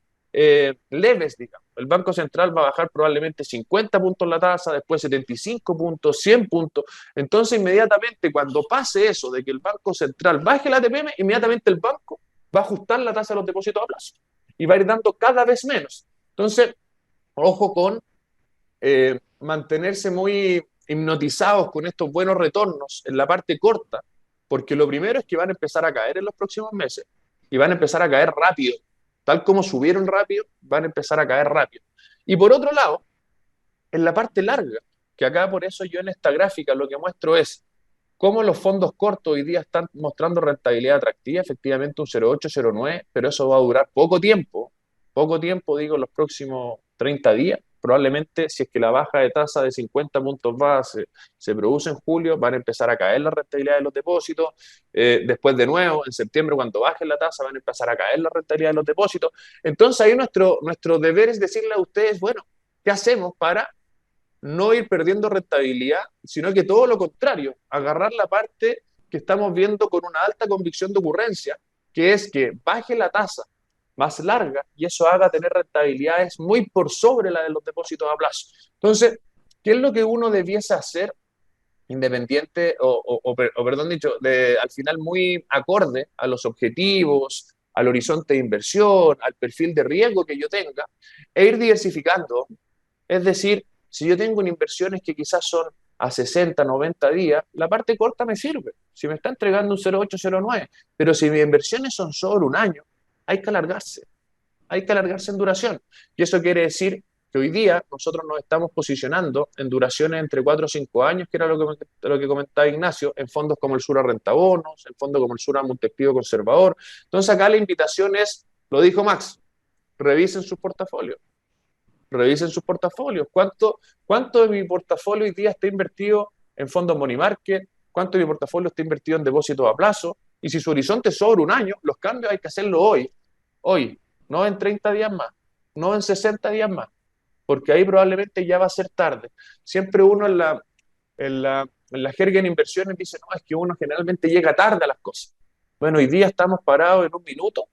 leves, digamos. El Banco Central va a bajar probablemente 50 puntos la tasa, después 75 puntos, 100 puntos. Entonces, inmediatamente, cuando pase eso, de que el Banco Central baje la TPM, inmediatamente el banco va a ajustar la tasa de los depósitos a plazo y va a ir dando cada vez menos. Entonces, ojo con mantenerse muy hipnotizados con estos buenos retornos en la parte corta, porque lo primero es que van a empezar a caer en los próximos meses y van a empezar a caer rápido. Tal como subieron rápido, van a empezar a caer rápido. Y por otro lado, en la parte larga, que acá por eso yo en esta gráfica lo que muestro es cómo los fondos cortos hoy día están mostrando rentabilidad atractiva, efectivamente un 0,8, 0,9, pero eso va a durar poco tiempo, digo, los próximos 30 días. Probablemente si es que la baja de tasa de 50 puntos base se produce en julio, van a empezar a caer la rentabilidad de los depósitos. Después de nuevo, en septiembre, cuando baje la tasa, van a empezar a caer la rentabilidad de los depósitos. Entonces ahí nuestro deber es decirle a ustedes, bueno, ¿qué hacemos para no ir perdiendo rentabilidad, sino que todo lo contrario, agarrar la parte que estamos viendo con una alta convicción de ocurrencia, que es que baje la tasa más larga y eso haga tener rentabilidades muy por sobre la de los depósitos a plazo? Entonces, ¿qué es lo que uno debiese hacer independiente o perdón dicho, al final muy acorde a los objetivos, al horizonte de inversión, al perfil de riesgo que yo tenga, e ir diversificando Es decir, si yo tengo inversiones que quizás son a 60, 90 días, la parte corta me sirve. Si me está entregando un 0,8, 0,9, pero si mis inversiones son sobre un año, hay que alargarse. Hay que alargarse en duración. Y eso quiere decir que hoy día nosotros nos estamos posicionando en duraciones entre 4 o 5 años, que era lo que comentaba Ignacio, en fondos como el Sura Renta Bonos, en fondos como el Sura Montepío Conservador. Entonces acá la invitación es, lo dijo Max, revisen sus portafolios. Revisen sus portafolios. ¿Cuánto de mi portafolio hoy día está invertido en fondos money market? ¿Cuánto de mi portafolio está invertido en depósitos a plazo? Y si su horizonte es sobre un año, los cambios hay que hacerlo hoy, no en 30 días más, no en 60 días más, porque ahí probablemente ya va a ser tarde. Siempre uno en la jerga en inversiones dice, no, es que uno generalmente llega tarde a las cosas. Bueno, hoy día estamos parados en un minuto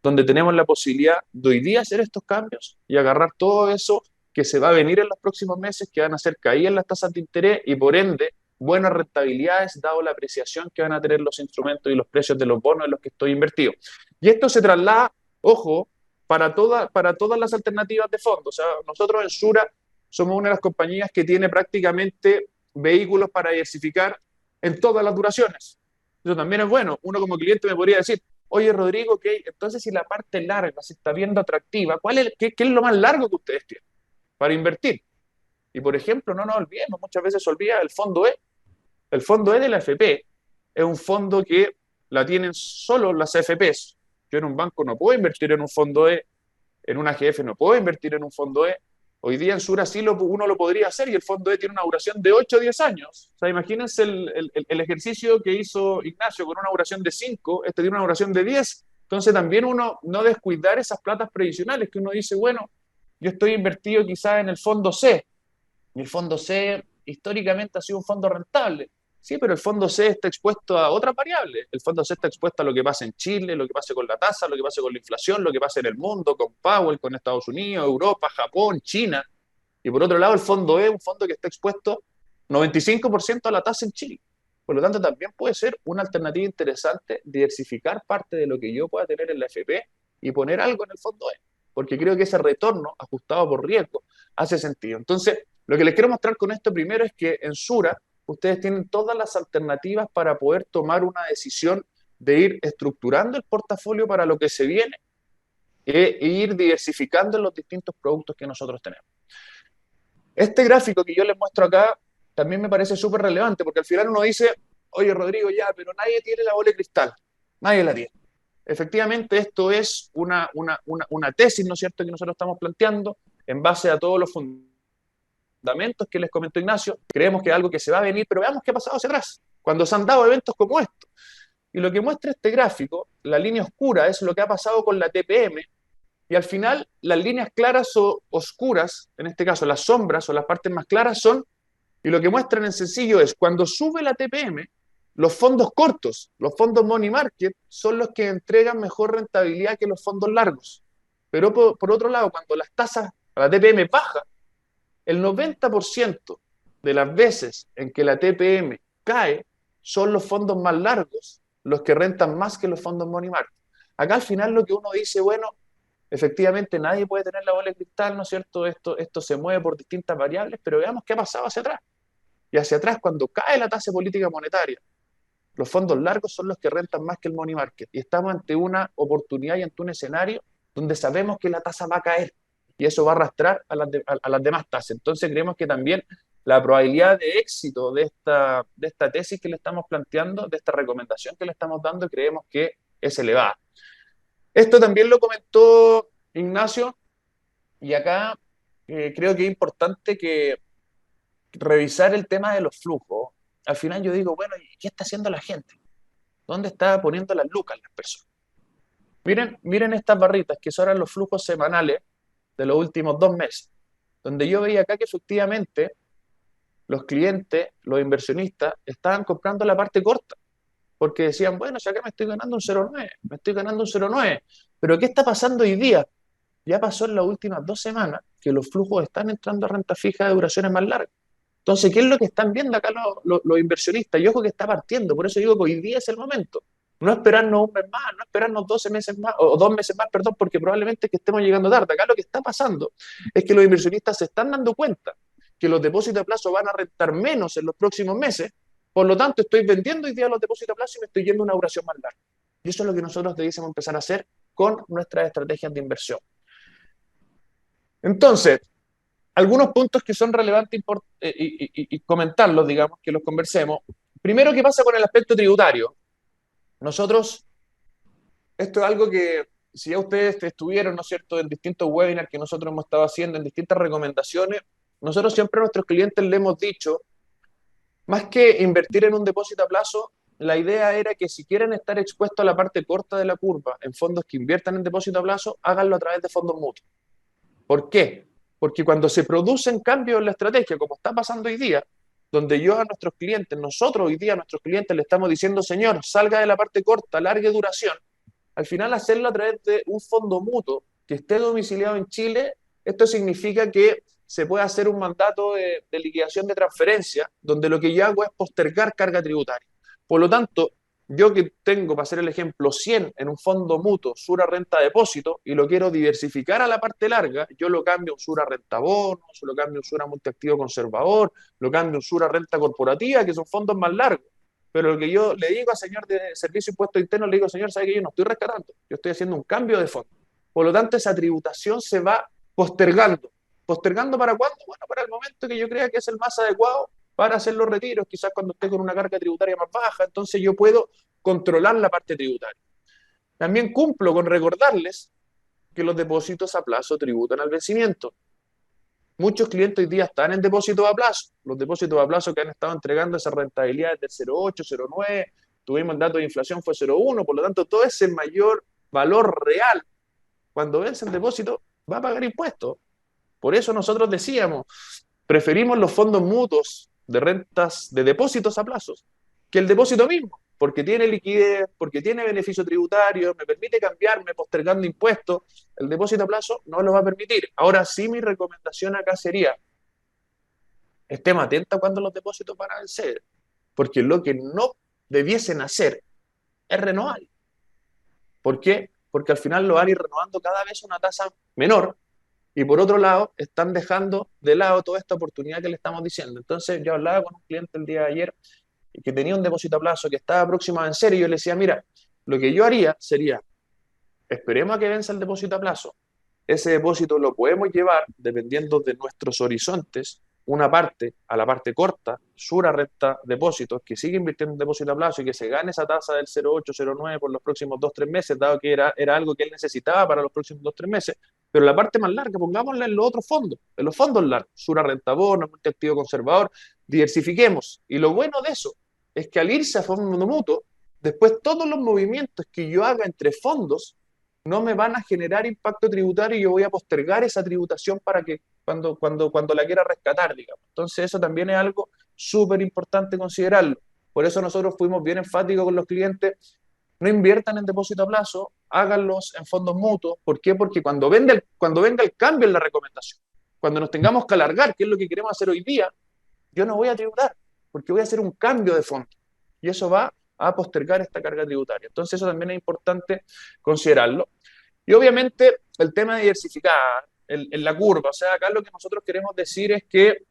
donde tenemos la posibilidad de hoy día hacer estos cambios y agarrar todo eso que se va a venir en los próximos meses, que van a ser caídas en las tasas de interés y por ende buenas rentabilidades dado la apreciación que van a tener los instrumentos y los precios de los bonos en los que estoy invertido. Y esto se traslada, ojo, para todas las alternativas de fondos. O sea, nosotros en Sura somos una de las compañías que tiene prácticamente vehículos para diversificar en todas las duraciones. Eso también es bueno. Uno como cliente me podría decir, oye, Rodrigo, ok, entonces si la parte larga se está viendo atractiva, qué es lo más largo que ustedes tienen para invertir? Y por ejemplo, no nos olvidemos, muchas veces se olvida el fondo E. El fondo E de la FP es un fondo que la tienen solo las AFPs. Yo en un banco no puedo invertir en un fondo E, en una AGF no puedo invertir en un fondo E. Hoy día en Sura sí uno lo podría hacer y el fondo E tiene una duración de 8 o 10 años. O sea, imagínense el ejercicio que hizo Ignacio con una duración de 5, este tiene una duración de 10. Entonces también uno no descuidar esas platas previsionales que uno dice, bueno, yo estoy invertido quizás en el fondo C. Y el fondo C históricamente ha sido un fondo rentable. Sí, pero el fondo C está expuesto a otras variables. El fondo C está expuesto a lo que pasa en Chile, lo que pasa con la tasa, lo que pasa con la inflación, lo que pasa en el mundo, con Powell, con Estados Unidos, Europa, Japón, China. Y por otro lado, el fondo E es un fondo que está expuesto 95% a la tasa en Chile. Por lo tanto, también puede ser una alternativa interesante diversificar parte de lo que yo pueda tener en la FP y poner algo en el fondo E. Porque creo que ese retorno ajustado por riesgo hace sentido. Entonces, lo que les quiero mostrar con esto primero es que en Sura ustedes tienen todas las alternativas para poder tomar una decisión de ir estructurando el portafolio para lo que se viene e ir diversificando en los distintos productos que nosotros tenemos. Este gráfico que yo les muestro acá también me parece súper relevante porque al final uno dice, oye Rodrigo, ya, pero nadie tiene la bola de cristal, nadie la tiene. Efectivamente, esto es una tesis, ¿no es cierto?, que nosotros estamos planteando en base a todos los fundamentos que les comentó Ignacio. Creemos que es algo que se va a venir, pero veamos qué ha pasado hacia atrás, cuando se han dado eventos como estos. Y lo que muestra este gráfico, la línea oscura, es lo que ha pasado con la TPM, y al final las líneas claras o oscuras, en este caso las sombras o las partes más claras son, y lo que muestran en sencillo es, cuando sube la TPM, los fondos cortos, los fondos money market, son los que entregan mejor rentabilidad que los fondos largos. Pero por otro lado, cuando las tasas, la TPM baja, el 90% de las veces en que la TPM cae, son los fondos más largos los que rentan más que los fondos money market. Acá al final lo que uno dice, bueno, efectivamente nadie puede tener la bola de cristal, ¿no es cierto? Esto se mueve por distintas variables, pero veamos qué ha pasado hacia atrás. Y hacia atrás, cuando cae la tasa de política monetaria, los fondos largos son los que rentan más que el money market. Y estamos ante una oportunidad y ante un escenario donde sabemos que la tasa va a caer y eso va a arrastrar a las demás tasas. Entonces creemos que también la probabilidad de éxito de esta tesis que le estamos planteando, de esta recomendación que le estamos dando, creemos que es elevada. Esto también lo comentó Ignacio, y acá creo que es importante que revisar el tema de los flujos. Al final yo digo, bueno, ¿y qué está haciendo la gente? ¿Dónde está poniendo las lucas las personas? Miren estas barritas, que son los flujos semanales de los últimos 2 meses, donde yo veía acá que efectivamente los clientes, los inversionistas, estaban comprando la parte corta, porque decían, bueno, si acá me estoy ganando un 0,9, me estoy ganando un 0,9, pero ¿qué está pasando hoy día? Ya pasó en las últimas 2 semanas que los flujos están entrando a renta fija de duraciones más largas. Entonces, ¿qué es lo que están viendo acá los inversionistas? Y ojo que está partiendo, por eso digo que hoy día es el momento. No esperarnos un mes más, no esperarnos 12 meses más, o 2 meses más, perdón, porque probablemente es que estemos llegando tarde. Acá lo que está pasando es que los inversionistas se están dando cuenta que los depósitos a plazo van a rentar menos en los próximos meses, por lo tanto estoy vendiendo hoy día los depósitos a plazo y me estoy yendo a una duración más larga. Y eso es lo que nosotros debiésemos empezar a hacer con nuestras estrategias de inversión. Entonces, algunos puntos que son relevantes y comentarlos, digamos, que los conversemos. Primero, ¿qué pasa con el aspecto tributario? Nosotros, esto es algo que, si ya ustedes estuvieron, ¿no es cierto?, en distintos webinars que nosotros hemos estado haciendo, en distintas recomendaciones, nosotros siempre a nuestros clientes le hemos dicho, más que invertir en un depósito a plazo, la idea era que si quieren estar expuestos a la parte corta de la curva en fondos que inviertan en depósito a plazo, háganlo a través de fondos mutuos. ¿Por qué? Porque cuando se producen cambios en la estrategia, como está pasando hoy día, donde yo a nuestros clientes, nosotros hoy día a nuestros clientes le estamos diciendo, señor, salga de la parte corta, larga duración, al final hacerlo a través de un fondo mutuo que esté domiciliado en Chile, esto significa que se puede hacer un mandato de liquidación de transferencia, donde lo que yo hago es postergar carga tributaria. Por lo tanto, yo que tengo, para hacer el ejemplo, 100 en un fondo mutuo, Sura Renta Depósito, y lo quiero diversificar a la parte larga, yo lo cambio en Sura Renta Bonos, lo cambio en Sura Multiactivo Conservador, lo cambio en Sura Renta Corporativa, que son fondos más largos. Pero lo que yo le digo al señor de Servicio de Impuestos Internos, le digo, señor, ¿sabe que yo no estoy rescatando? Yo estoy haciendo un cambio de fondo. Por lo tanto, esa tributación se va postergando. ¿Postergando para cuándo? Bueno, para el momento que yo crea que es el más adecuado para hacer los retiros, quizás cuando esté con una carga tributaria más baja, entonces yo puedo controlar la parte tributaria. También cumplo con recordarles que los depósitos a plazo tributan al vencimiento. Muchos clientes hoy día están en depósitos a plazo. Los depósitos a plazo que han estado entregando esas rentabilidades del 0,8, 0,9, tuvimos el dato de inflación fue 0,1, por lo tanto todo ese mayor valor real, cuando vence el depósito, va a pagar impuestos. Por eso nosotros decíamos, preferimos los fondos mutuos de rentas de depósitos a plazos que el depósito mismo, porque tiene liquidez, porque tiene beneficio tributario, me permite cambiarme postergando impuestos. El depósito a plazo no lo va a permitir. Ahora sí, mi recomendación acá sería, estemos atentos cuando los depósitos van a vencer, porque lo que no debiesen hacer es renovar. ¿Por qué? Porque al final lo van a ir renovando cada vez a una tasa menor, y por otro lado, están dejando de lado toda esta oportunidad que le estamos diciendo. Entonces, yo hablaba con un cliente el día de ayer que tenía un depósito a plazo que estaba próximo a vencer y yo le decía, mira, lo que yo haría sería, esperemos a que venza el depósito a plazo. Ese depósito lo podemos llevar, dependiendo de nuestros horizontes, una parte a la parte corta, Sura Renta Depósitos, que sigue invirtiendo en depósito a plazo y que se gane esa tasa del 0,8, 0,9 por los próximos 2-3 meses, dado que era algo que él necesitaba para los próximos 2-3 meses. Pero la parte más larga, pongámosla en los otros fondos, en los fondos largos, Sura Renta Bono, Multiactivo Conservador, diversifiquemos. Y lo bueno de eso es que al irse a fondo mutuo, después todos los movimientos que yo haga entre fondos no me van a generar impacto tributario y yo voy a postergar esa tributación para que cuando la quiera rescatar, digamos. Entonces eso también es algo súper importante considerarlo. Por eso nosotros fuimos bien enfáticos con los clientes, no inviertan en depósito a plazo, háganlos en fondos mutuos. ¿Por qué? Porque cuando venga el cambio en la recomendación, cuando nos tengamos que alargar, que es lo que queremos hacer hoy día, yo no voy a tributar, porque voy a hacer un cambio de fondo. Y eso va a postergar esta carga tributaria. Entonces eso también es importante considerarlo. Y obviamente el tema de diversificar en la curva, o sea, acá lo que nosotros queremos decir es que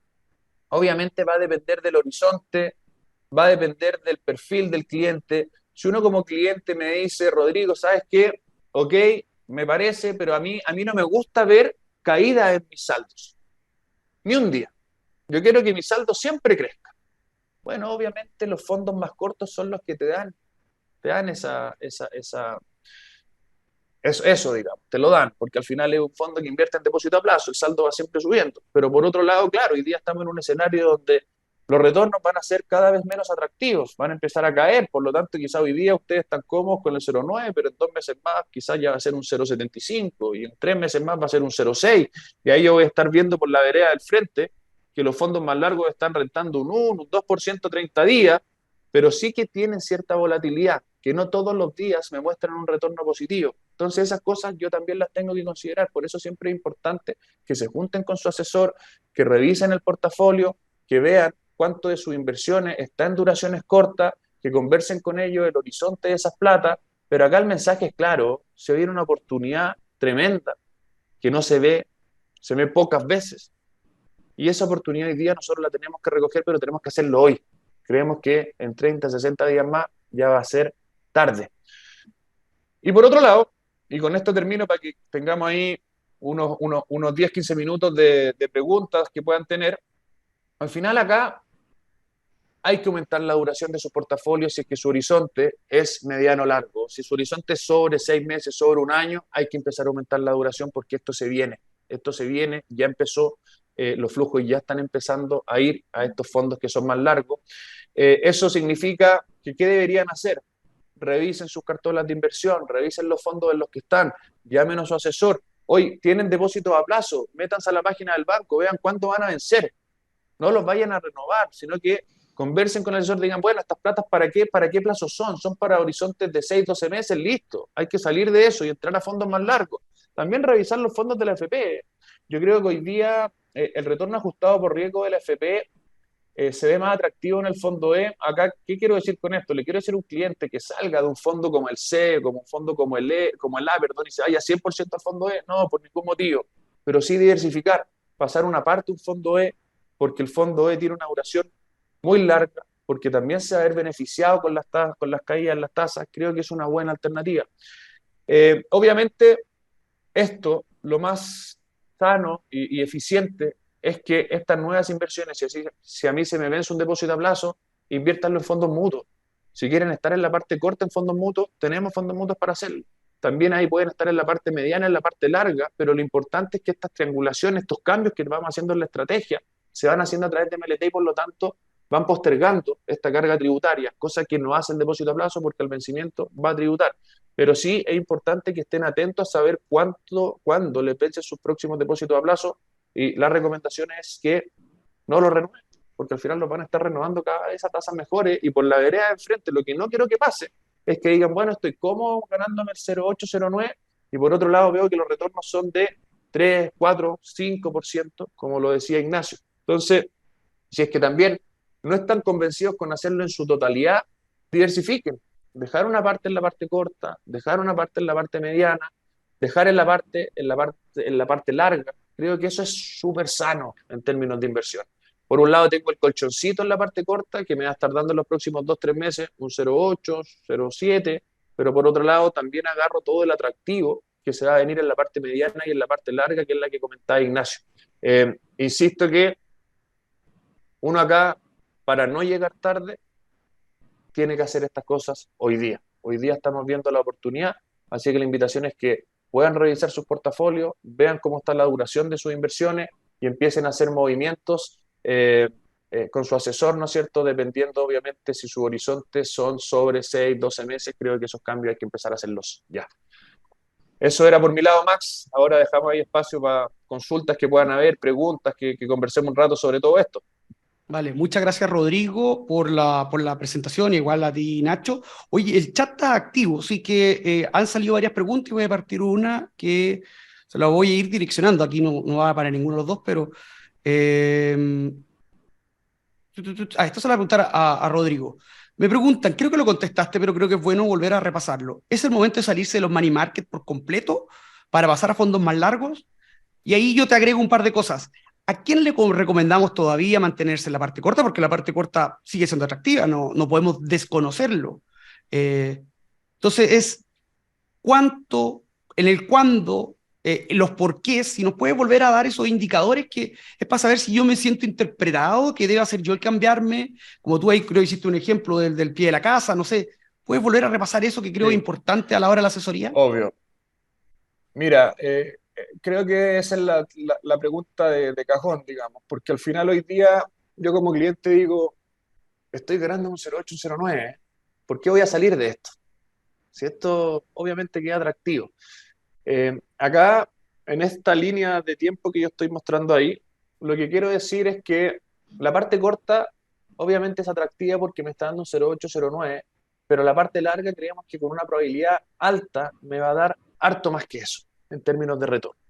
obviamente va a depender del horizonte, va a depender del perfil del cliente. Si uno como cliente me dice, Rodrigo, ¿sabes qué? Ok, me parece, pero a mí no me gusta ver caída en mis saldos, ni un día. Yo quiero que mi saldo siempre crezca. Bueno, obviamente los fondos más cortos son los que te dan eso, digamos, te lo dan, porque al final es un fondo que invierte en depósito a plazo, el saldo va siempre subiendo. Pero por otro lado, claro, hoy día estamos en un escenario donde los retornos van a ser cada vez menos atractivos, van a empezar a caer, por lo tanto, quizá hoy día ustedes están cómodos con el 0,9, pero en 2 meses más quizás ya va a ser un 0,75 y en 3 meses más va a ser un 0,6. Y ahí yo voy a estar viendo por la vereda del frente que los fondos más largos están rentando un 1, un 2% 30 días, pero sí que tienen cierta volatilidad, que no todos los días me muestran un retorno positivo. Entonces esas cosas yo también las tengo que considerar, por eso siempre es importante que se junten con su asesor, que revisen el portafolio, que vean cuánto de sus inversiones está en duraciones cortas, que conversen con ellos el horizonte de esas platas, pero acá el mensaje es claro, se viene una oportunidad tremenda que no se ve pocas veces. Y esa oportunidad hoy día nosotros la tenemos que recoger, pero tenemos que hacerlo hoy. Creemos que en 30, 60 días más ya va a ser tarde. Y por otro lado, y con esto termino para que tengamos ahí unos 10, 15 minutos de preguntas que puedan tener, al final acá hay que aumentar la duración de su portafolio si es que su horizonte es mediano o largo. Si su horizonte es sobre 6 meses, sobre un año, hay que empezar a aumentar la duración porque esto se viene, ya empezó, los flujos ya están empezando a ir a estos fondos que son más largos. Eso significa que ¿qué deberían hacer? Revisen sus cartolas de inversión, revisen los fondos en los que están, llamen a su asesor. Hoy tienen depósitos a plazo, métanse a la página del banco, vean cuánto van a vencer. No los vayan a renovar, sino que conversen con el asesor, digan, bueno, estas platas para qué plazos son? Son para horizontes de 6, 12 meses, listo. Hay que salir de eso y entrar a fondos más largos. También revisar los fondos de la FP. Yo creo que hoy día el retorno ajustado por riesgo de la FP se ve más atractivo en el fondo E. Acá, ¿qué quiero decir con esto? Le quiero decir a un cliente que salga de un fondo como el C, como un fondo como el E, como el A, perdón, y se vaya 100% al fondo E. No, por ningún motivo. Pero sí diversificar, pasar una parte un fondo E, porque el fondo E tiene una duración muy larga, porque también se va a ver beneficiado con las caídas en las tasas. Creo que es una buena alternativa. Obviamente, esto, lo más sano y eficiente es que estas nuevas inversiones, si a mí se me vence un depósito a plazo, inviértanlo en fondos mutuos. Si quieren estar en la parte corta en fondos mutuos, tenemos fondos mutuos para hacerlo. También ahí pueden estar en la parte mediana, en la parte larga, pero lo importante es que estas triangulaciones, estos cambios que vamos haciendo en la estrategia, se van haciendo a través de MLT y por lo tanto van postergando esta carga tributaria, cosa que no hace el depósito a plazo porque el vencimiento va a tributar. Pero sí es importante que estén atentos a saber cuándo le vencen sus próximos depósitos a plazo y la recomendación es que no lo renueven, porque al final los van a estar renovando cada vez a tasas mejores y por la vereda de enfrente, lo que no quiero que pase es que digan, bueno, estoy cómodo ganándome el 0,8, 0,9 y por otro lado veo que los retornos son de 3, 4, 5%, como lo decía Ignacio. Entonces, si es que también no están convencidos con hacerlo en su totalidad, diversifiquen. Dejar una parte en la parte corta, dejar una parte en la parte mediana, dejar en la parte larga. Creo que eso es súper sano en términos de inversión. Por un lado tengo el colchoncito en la parte corta que me va a estar dando en los próximos 2, 3 meses un 0,8, 0,7, pero por otro lado también agarro todo el atractivo que se va a venir en la parte mediana y en la parte larga, que es la que comentaba Ignacio. Insisto que uno acá, para no llegar tarde, tiene que hacer estas cosas hoy día. Hoy día estamos viendo la oportunidad, así que la invitación es que puedan revisar sus portafolios, vean cómo está la duración de sus inversiones y empiecen a hacer movimientos con su asesor, ¿no es cierto? Dependiendo, obviamente, si sus horizontes son sobre 6, 12 meses, creo que esos cambios hay que empezar a hacerlos ya. Eso era por mi lado, Max. Ahora dejamos ahí espacio para consultas que puedan haber, preguntas, que conversemos un rato sobre todo esto. Vale, muchas gracias Rodrigo por la presentación, igual a ti Nacho. Oye, el chat está activo, así que han salido varias preguntas y voy a partir una que se la voy a ir direccionando. Aquí no va para ninguno de los dos, pero... eh, esto se la voy a preguntar a Rodrigo. Me preguntan, creo que lo contestaste, pero creo que es bueno volver a repasarlo. ¿Es el momento de salirse de los money market por completo para pasar a fondos más largos? Y ahí yo te agrego un par de cosas. ¿A quién le recomendamos todavía mantenerse en la parte corta? Porque la parte corta sigue siendo atractiva, no podemos desconocerlo. Entonces es cuánto, en el cuándo, los porqués, si nos puede volver a dar esos indicadores que es para saber si yo me siento interpretado, que debe hacer yo el cambiarme, como tú ahí creo hiciste un ejemplo del pie de la casa, no sé, ¿puedes volver a repasar eso que creo es Sí, importante a la hora de la asesoría? obvio. Mira, creo que esa es la pregunta de cajón, digamos, porque al final hoy día yo como cliente digo, estoy ganando un 0,8, un 0,9, ¿por qué voy a salir de esto? Si esto obviamente queda atractivo. Acá, en esta línea de tiempo que yo estoy mostrando ahí, lo que quiero decir es que la parte corta obviamente es atractiva porque me está dando un 0,8, 0,9, pero la parte larga creemos que con una probabilidad alta me va a dar harto más que eso en términos de retorno.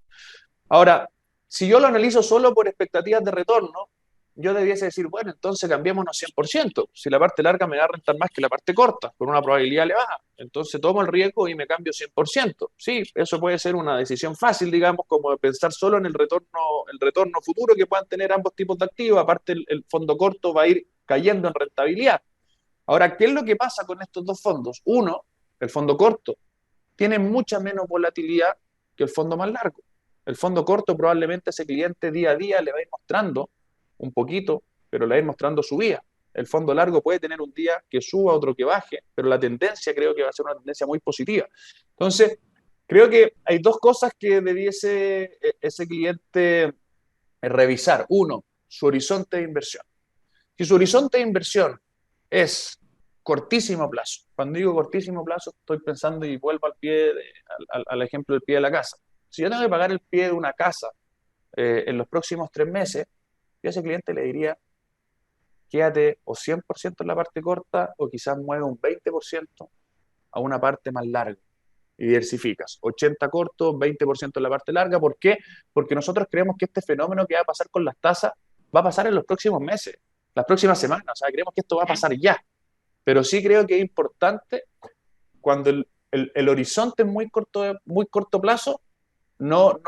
Ahora, si yo lo analizo solo por expectativas de retorno, yo debiese decir, bueno, entonces cambiémonos 100%. Si la parte larga me va a rentar más que la parte corta, con una probabilidad elevada. Entonces tomo el riesgo y me cambio 100%. Sí, eso puede ser una decisión fácil, digamos, como de pensar solo en el retorno futuro que puedan tener ambos tipos de activos. Aparte, el fondo corto va a ir cayendo en rentabilidad. Ahora, ¿qué es lo que pasa con estos dos fondos? Uno, el fondo corto, tiene mucha menos volatilidad que el fondo más largo. El fondo corto probablemente a ese cliente día a día le va a ir mostrando un poquito, pero le va a ir mostrando subida. El fondo largo puede tener un día que suba, otro que baje, pero la tendencia creo que va a ser una tendencia muy positiva. Entonces, creo que hay dos cosas que debiese ese cliente revisar. Uno, su horizonte de inversión. Si su horizonte de inversión es cortísimo plazo, cuando digo cortísimo plazo, estoy pensando y vuelvo al ejemplo del pie de la casa. Si yo tengo que pagar el pie de una casa en los próximos 3 meses, yo a ese cliente le diría, quédate o 100% en la parte corta o quizás mueve un 20% a una parte más larga y diversificas. 80 corto, 20% en la parte larga. ¿Por qué? Porque nosotros creemos que este fenómeno que va a pasar con las tasas va a pasar en los próximos meses, las próximas semanas. O sea, creemos que esto va a pasar ya. Pero sí creo que es importante cuando el horizonte es muy corto plazo, no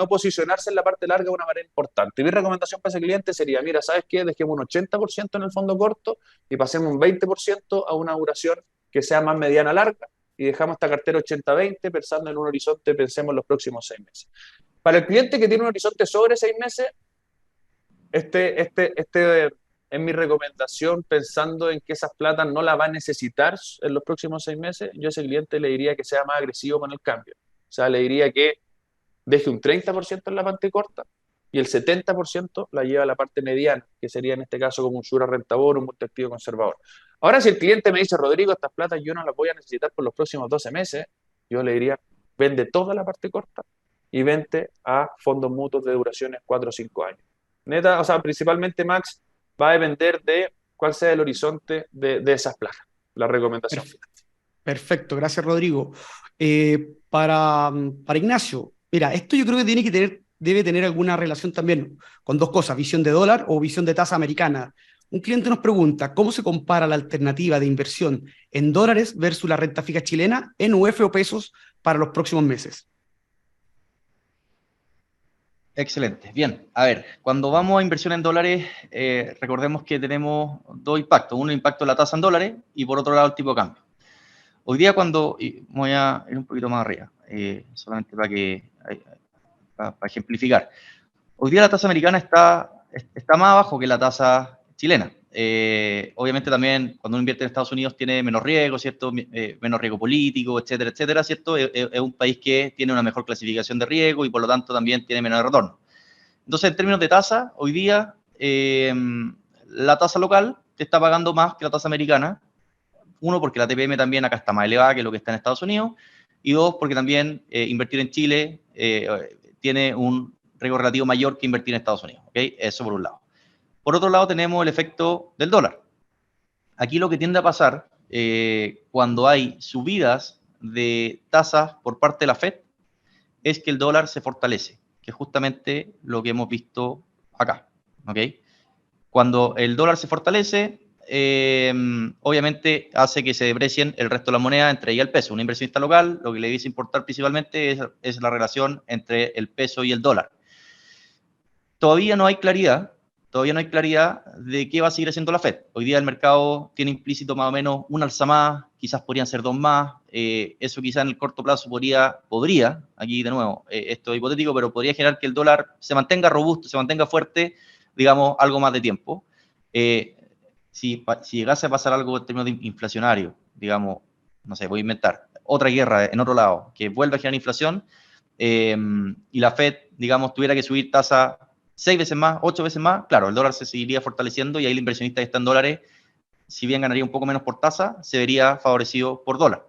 posicionarse en la parte larga de una manera importante. Mi recomendación para ese cliente sería, mira, ¿sabes qué? Dejemos un 80% en el fondo corto y pasemos un 20% a una duración que sea más mediana larga y dejamos esta cartera 80-20 pensando en un horizonte, pensemos en los próximos 6 meses. Para el cliente que tiene un horizonte sobre 6 meses, es mi recomendación pensando en que esas platas no las va a necesitar en los próximos 6 meses. Yo a ese cliente le diría que sea más agresivo con el cambio. O sea, le diría que deje un 30% en la parte corta y el 70% la lleva a la parte mediana, que sería en este caso como un Sura Rentabor, un multiactivo conservador. Ahora, si el cliente me dice, Rodrigo, estas platas yo no las voy a necesitar por los próximos 12 meses, yo le diría, vende toda la parte corta y vente a fondos mutuos de duraciones 4 o 5 años. Neta, o sea, principalmente, Max, va a depender de cuál sea el horizonte de esas platas. La recomendación final. Perfecto, gracias Rodrigo. Para Ignacio, mira, esto yo creo que debe tener alguna relación también con dos cosas, visión de dólar o visión de tasa americana. Un cliente nos pregunta, ¿cómo se compara la alternativa de inversión en dólares versus la renta fija chilena en UF o pesos para los próximos meses? Excelente. Bien, a ver, cuando vamos a inversión en dólares, recordemos que tenemos dos impactos. Uno, el impacto de la tasa en dólares y por otro lado el tipo de cambio. Hoy día voy a ir un poquito más arriba, solamente para ejemplificar. Hoy día la tasa americana está más abajo que la tasa chilena. Obviamente también cuando uno invierte en Estados Unidos tiene menos riesgo, ¿cierto? Menos riesgo político, etcétera, etcétera, ¿cierto? Es un país que tiene una mejor clasificación de riesgo y por lo tanto también tiene menos retorno. Entonces, en términos de tasa, hoy día la tasa local te está pagando más que la tasa americana. Uno, porque la TPM también acá está más elevada que lo que está en Estados Unidos. Y dos, porque también invertir en Chile tiene un riesgo relativo mayor que invertir en Estados Unidos. ¿Okay? Eso por un lado. Por otro lado, tenemos el efecto del dólar. Aquí lo que tiende a pasar cuando hay subidas de tasas por parte de la Fed es que el dólar se fortalece, que es justamente lo que hemos visto acá. ¿Okay? Cuando el dólar se fortalece, obviamente hace que se deprecien el resto de la moneda, entre ellas el peso. Una inversionista local, lo que le debe importar principalmente es la relación entre el peso y el dólar. Todavía no hay claridad de qué va a seguir haciendo la Fed. Hoy día el mercado tiene implícito más o menos un alza más, quizás podrían ser dos más. Eso quizás en el corto plazo podría, aquí de nuevo, esto es hipotético, pero podría generar que el dólar se mantenga robusto, se mantenga fuerte, digamos, algo más de tiempo. Si llegase a pasar algo en términos de inflacionario, digamos, no sé, voy a inventar, otra guerra en otro lado, que vuelva a generar inflación, y la Fed, digamos, tuviera que subir tasa 6 veces más, 8 veces más, claro, el dólar se seguiría fortaleciendo y ahí el inversionista que está en dólares, si bien ganaría un poco menos por tasa, se vería favorecido por dólar.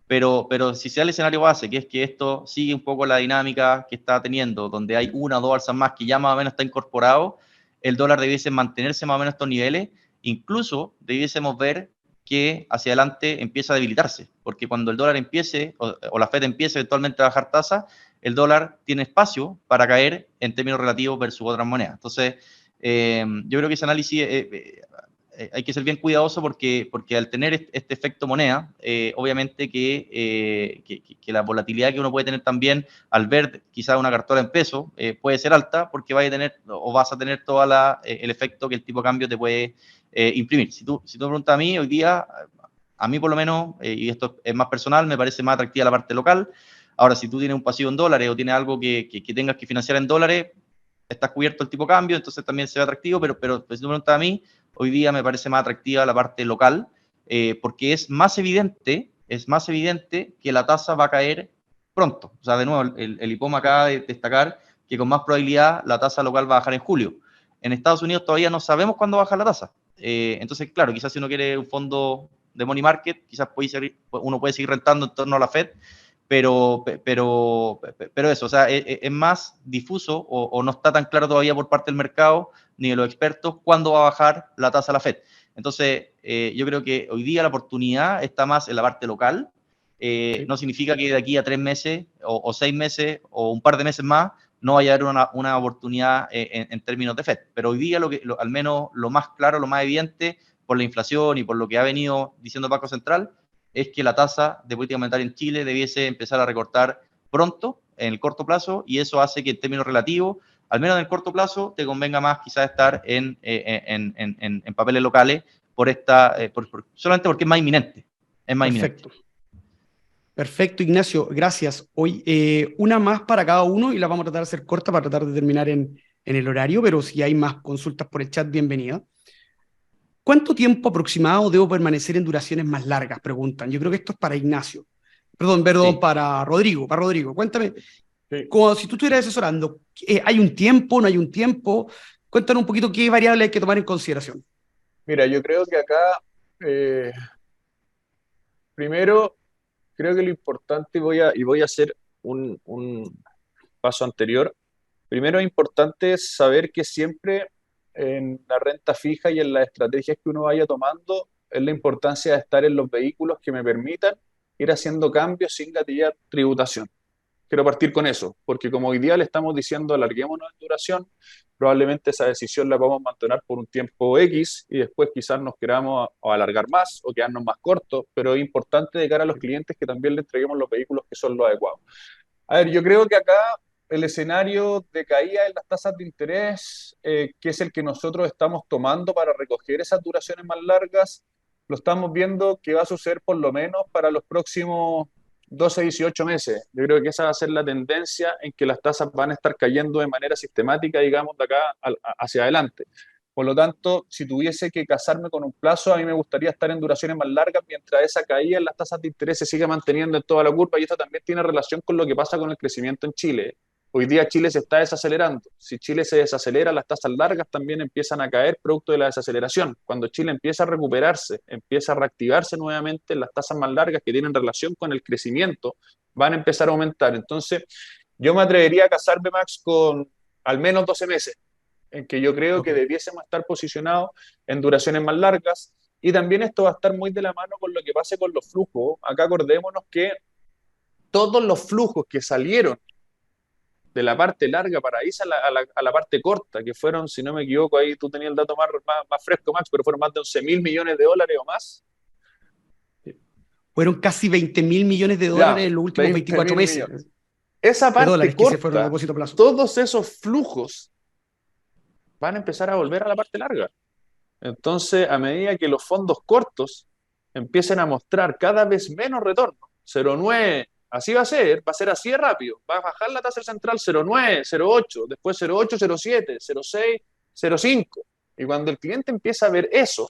Pero si se da el escenario base, que es que esto sigue un poco la dinámica que está teniendo, donde hay una o dos alzas más que ya más o menos está incorporado, el dólar debiese mantenerse más o menos estos niveles, incluso debiésemos ver que hacia adelante empieza a debilitarse, porque cuando el dólar empiece, o la Fed empiece eventualmente a bajar tasa, el dólar tiene espacio para caer en términos relativos versus otras monedas. Entonces, Yo creo que ese análisis hay que ser bien cuidadoso porque al tener este efecto moneda, obviamente que la volatilidad que uno puede tener también al ver quizás una cartola en pesos puede ser alta porque vas a tener o vas a tener todo el efecto que el tipo de cambio te puede imprimir. Si tú me preguntas a mí, hoy día, a mí por lo menos, y esto es más personal, me parece más atractiva la parte local. Ahora, si tú tienes un pasivo en dólares o tienes algo que tengas que financiar en dólares, estás cubierto el tipo de cambio, entonces también se ve atractivo, pero si tú me preguntas a mí, hoy día me parece más atractiva la parte local, porque es más evidente que la tasa va a caer pronto. O sea, de nuevo, el IPOM acaba de destacar que con más probabilidad la tasa local va a bajar en julio. En Estados Unidos todavía no sabemos cuándo baja la tasa. Entonces, claro, quizás si uno quiere un fondo de money market, quizás uno puede seguir rentando en torno a la Fed, pero eso, o sea, es más difuso o no está tan claro todavía por parte del mercado ni de los expertos cuándo va a bajar la tasa de la Fed. Entonces, yo creo que hoy día la oportunidad está más en la parte local. No significa que de aquí a 3 meses o 6 meses o un par de meses más no vaya a haber una oportunidad en términos de Fed. Pero hoy día, al menos lo más claro, lo más evidente, por la inflación y por lo que ha venido diciendo el Banco Central, es que la tasa de política monetaria en Chile debiese empezar a recortar pronto, en el corto plazo, y eso hace que en términos relativos, al menos en el corto plazo, te convenga más quizás estar en papeles locales solamente porque es más inminente. Es más Perfecto. inminente. Perfecto, Ignacio, gracias. Hoy una más para cada uno y la vamos a tratar de hacer corta para tratar de terminar en el horario, pero si hay más consultas por el chat, bienvenida. ¿Cuánto tiempo aproximado debo permanecer en duraciones más largas? Preguntan. Yo creo que esto es para Ignacio. Perdón, sí. Para Rodrigo. Cuéntame, sí. Como si tú estuvieras asesorando, ¿hay un tiempo, no hay un tiempo? Cuéntanos un poquito qué variables hay que tomar en consideración. Mira, yo creo que acá, primero, creo que lo importante, y voy a hacer un paso anterior. Primero es importante saber que siempre en la renta fija y en las estrategias que uno vaya tomando es la importancia de estar en los vehículos que me permitan ir haciendo cambios sin gatillar tributación. Quiero partir con eso, porque como hoy día le estamos diciendo alarguémonos en duración, probablemente esa decisión la vamos a mantener por un tiempo X y después quizás nos queramos o alargar más o quedarnos más cortos, pero es importante de cara a los clientes que también le entreguemos los vehículos que son los adecuados. A ver, yo creo que acá el escenario de caída en las tasas de interés, que es el que nosotros estamos tomando para recoger esas duraciones más largas, lo estamos viendo que va a suceder por lo menos para los próximos 12, 18 meses. Yo creo que esa va a ser la tendencia en que las tasas van a estar cayendo de manera sistemática, digamos, de acá hacia adelante. Por lo tanto, si tuviese que casarme con un plazo, a mí me gustaría estar en duraciones más largas mientras esa caída en las tasas de interés se siga manteniendo en toda la curva, y esto también tiene relación con lo que pasa con el crecimiento en Chile. Hoy día Chile se está desacelerando. Si Chile se desacelera, las tasas largas también empiezan a caer producto de la desaceleración. Cuando Chile empieza a recuperarse, empieza a reactivarse nuevamente, las tasas más largas que tienen relación con el crecimiento van a empezar a aumentar. Entonces, yo me atrevería a casarme, Max, con al menos 12 meses, en que yo creo que debiésemos estar posicionados en duraciones más largas, y también esto va a estar muy de la mano con lo que pase con los flujos. Acá acordémonos que todos los flujos que salieron de la parte larga para irse a la parte corta, que fueron, si no me equivoco, ahí tú tenías el dato más fresco, Max, pero fueron más de 11.000 millones de dólares o más. Fueron casi 20.000 millones de dólares en los últimos 24 meses. Millones. Esa parte corta, que se fueron a depósito a plazo. Todos esos flujos van a empezar a volver a la parte larga. Entonces, a medida que los fondos cortos empiecen a mostrar cada vez menos retorno, 0,9, así va a ser así de rápido, va a bajar la tasa central 0,9, 0,8, después 0,8, 0,7, 0,6, 0,5. Y cuando el cliente empieza a ver eso,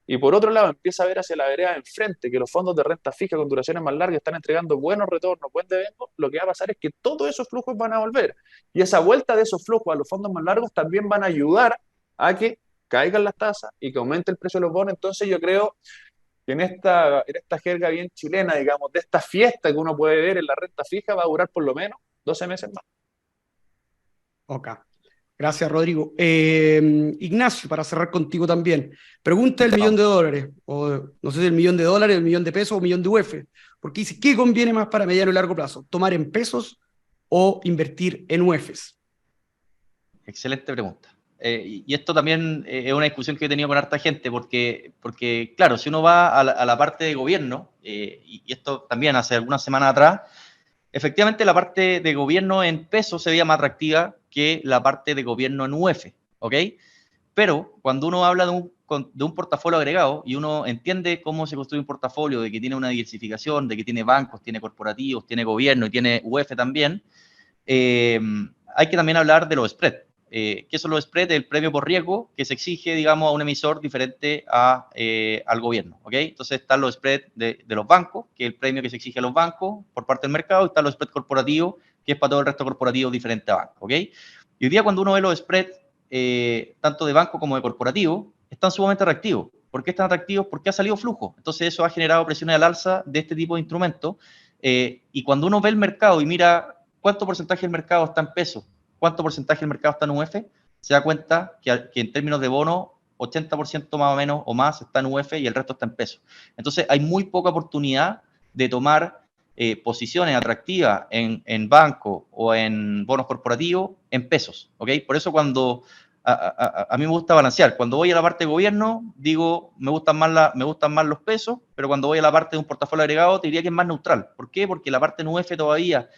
y por otro lado empieza a ver hacia la vereda de enfrente que los fondos de renta fija con duraciones más largas están entregando buenos retornos, buen devengo, lo que va a pasar es que todos esos flujos van a volver. Y esa vuelta de esos flujos a los fondos más largos también van a ayudar a que caigan las tasas y que aumente el precio de los bonos. Entonces yo creo que en esta jerga bien chilena, digamos, de esta fiesta que uno puede ver en la renta fija, va a durar por lo menos 12 meses más. Ok. Gracias, Rodrigo. Ignacio, para cerrar contigo también. Pregunta del $1.000.000, o no sé si el $1.000.000, el $1.000.000 o $1.000.000 de UF. Porque dice, ¿qué conviene más para mediano y largo plazo? ¿Tomar en pesos o invertir en UFs? Excelente pregunta. y esto también es una discusión que he tenido con harta gente, porque claro, si uno va a la parte de gobierno, y esto también hace algunas semanas atrás, efectivamente la parte de gobierno en pesos se veía más atractiva que la parte de gobierno en UF, ¿ok? Pero cuando uno habla de un portafolio agregado y uno entiende cómo se construye un portafolio, de que tiene una diversificación, de que tiene bancos, tiene corporativos, tiene gobierno y tiene UF también, hay que también hablar de los spreads. ¿Qué son los spreads? El premio por riesgo que se exige, digamos, a un emisor diferente al gobierno, ¿ok? Entonces están los spreads de los bancos, que es el premio que se exige a los bancos por parte del mercado, y están los spreads corporativos, que es para todo el resto corporativo diferente a bancos, ¿ok? Y hoy día cuando uno ve los spreads, tanto de banco como de corporativo, están sumamente atractivos. ¿Por qué están atractivos? Porque ha salido flujo. Entonces eso ha generado presiones al alza de este tipo de instrumentos. Y cuando uno ve el mercado y mira cuánto porcentaje del mercado está en pesos, cuánto porcentaje del mercado está en UF, se da cuenta que en términos de bono, 80% más o menos o más está en UF y el resto está en pesos. Entonces hay muy poca oportunidad de tomar posiciones atractivas en banco o en bonos corporativos en pesos, ¿ok? Por eso cuando a mí me gusta balancear. Cuando voy a la parte de gobierno, digo, me gustan más los pesos, pero cuando voy a la parte de un portafolio agregado, te diría que es más neutral. ¿Por qué? Porque la parte en UF todavía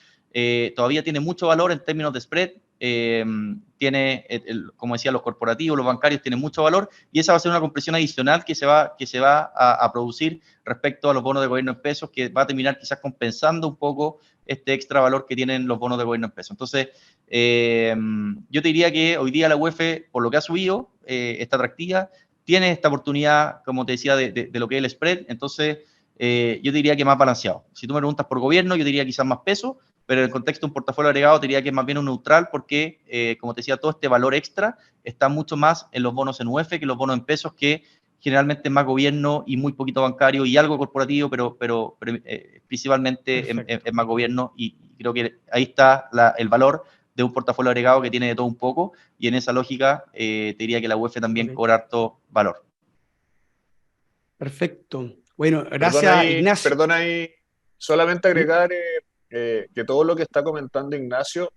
tiene mucho valor en términos de spread, tiene, como decía, los corporativos, los bancarios tienen mucho valor, y esa va a ser una compresión adicional que se va a producir respecto a los bonos de gobierno en pesos, que va a terminar quizás compensando un poco este extra valor que tienen los bonos de gobierno en pesos. Entonces, yo te diría que hoy día la UF, por lo que ha subido, está atractiva, tiene esta oportunidad, como te decía, de lo que es el spread. Entonces, yo diría que más balanceado. Si tú me preguntas por gobierno, yo diría quizás más peso, pero en el contexto de un portafolio agregado te diría que es más bien un neutral porque, como te decía, todo este valor extra está mucho más en los bonos en UF que en los bonos en pesos, que generalmente es más gobierno y muy poquito bancario y algo corporativo, pero principalmente es más gobierno, y creo que ahí está el valor de un portafolio agregado que tiene de todo un poco, y en esa lógica te diría que la UF también cobra harto valor. Perfecto. Bueno, gracias, Ignacio. Perdona ahí, solamente agregar que todo lo que está comentando Ignacio,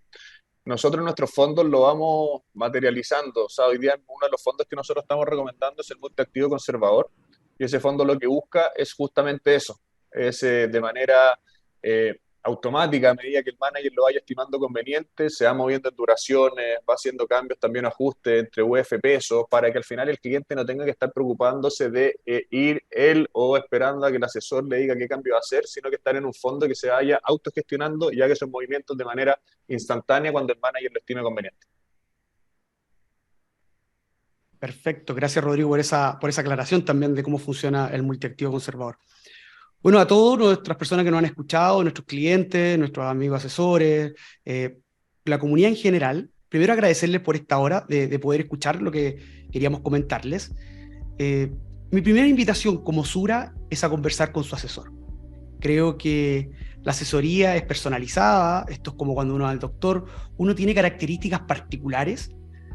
nosotros en nuestros fondos lo vamos materializando. O sea, hoy día uno de los fondos que nosotros estamos recomendando es el multiactivo conservador, y ese fondo lo que busca es justamente eso, es de manera automática, a medida que el manager lo vaya estimando conveniente, se va moviendo en duraciones, va haciendo cambios, también ajustes entre UF pesos, para que al final el cliente no tenga que estar preocupándose de ir él o esperando a que el asesor le diga qué cambio va a hacer, sino que estar en un fondo que se vaya autogestionando y haga esos movimientos de manera instantánea cuando el manager lo estime conveniente. Perfecto, gracias Rodrigo por esa aclaración también de cómo funciona el multiactivo conservador. Bueno, a todas nuestras personas que nos han escuchado, nuestros clientes, nuestros amigos asesores, la comunidad en general, primero agradecerles por esta hora de poder escuchar lo que queríamos comentarles. Mi primera invitación como Sura es a conversar con su asesor. Creo que la asesoría es personalizada, esto es como cuando uno va al doctor, uno tiene características particulares,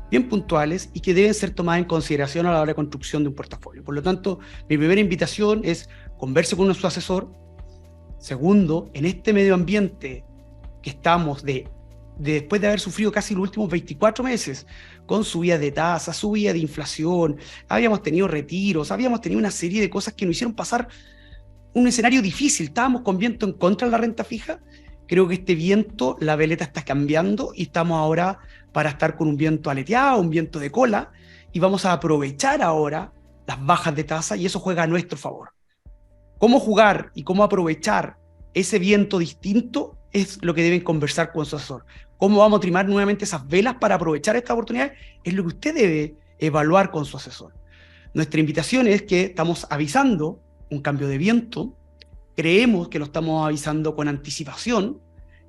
bien puntuales, y que deben ser tomadas en consideración a la hora de construcción de un portafolio. Por lo tanto, mi primera invitación es converse con su asesor. Segundo, en este medio ambiente que estamos después de haber sufrido casi los últimos 24 meses, con subida de tasas, subida de inflación, habíamos tenido retiros, habíamos tenido una serie de cosas que nos hicieron pasar un escenario difícil, estábamos con viento en contra de la renta fija. Creo que este viento, la veleta está cambiando y estamos ahora para estar con un viento aleteado, un viento de cola, y vamos a aprovechar ahora las bajas de tasa, y eso juega a nuestro favor. Cómo jugar y cómo aprovechar ese viento distinto es lo que deben conversar con su asesor. Cómo vamos a trimar nuevamente esas velas para aprovechar esta oportunidad es lo que usted debe evaluar con su asesor. Nuestra invitación es que estamos avisando un cambio de viento, creemos que lo estamos avisando con anticipación,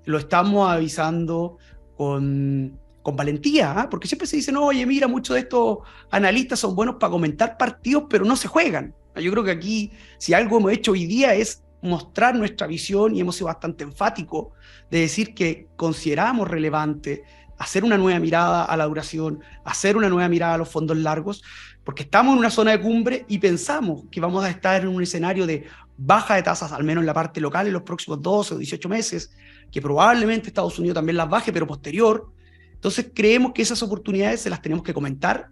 lo estamos avisando con valentía, ¿eh? Porque siempre se dice, no, oye, mira, muchos de estos analistas son buenos para comentar partidos, pero no se juegan. Yo creo que aquí, si algo hemos hecho hoy día es mostrar nuestra visión, y hemos sido bastante enfáticos de decir que consideramos relevante hacer una nueva mirada a la duración, hacer una nueva mirada a los fondos largos, porque estamos en una zona de cumbre y pensamos que vamos a estar en un escenario de baja de tasas, al menos en la parte local, en los próximos 12 o 18 meses, que probablemente Estados Unidos también las baje, pero posterior. Entonces creemos que esas oportunidades se las tenemos que comentar.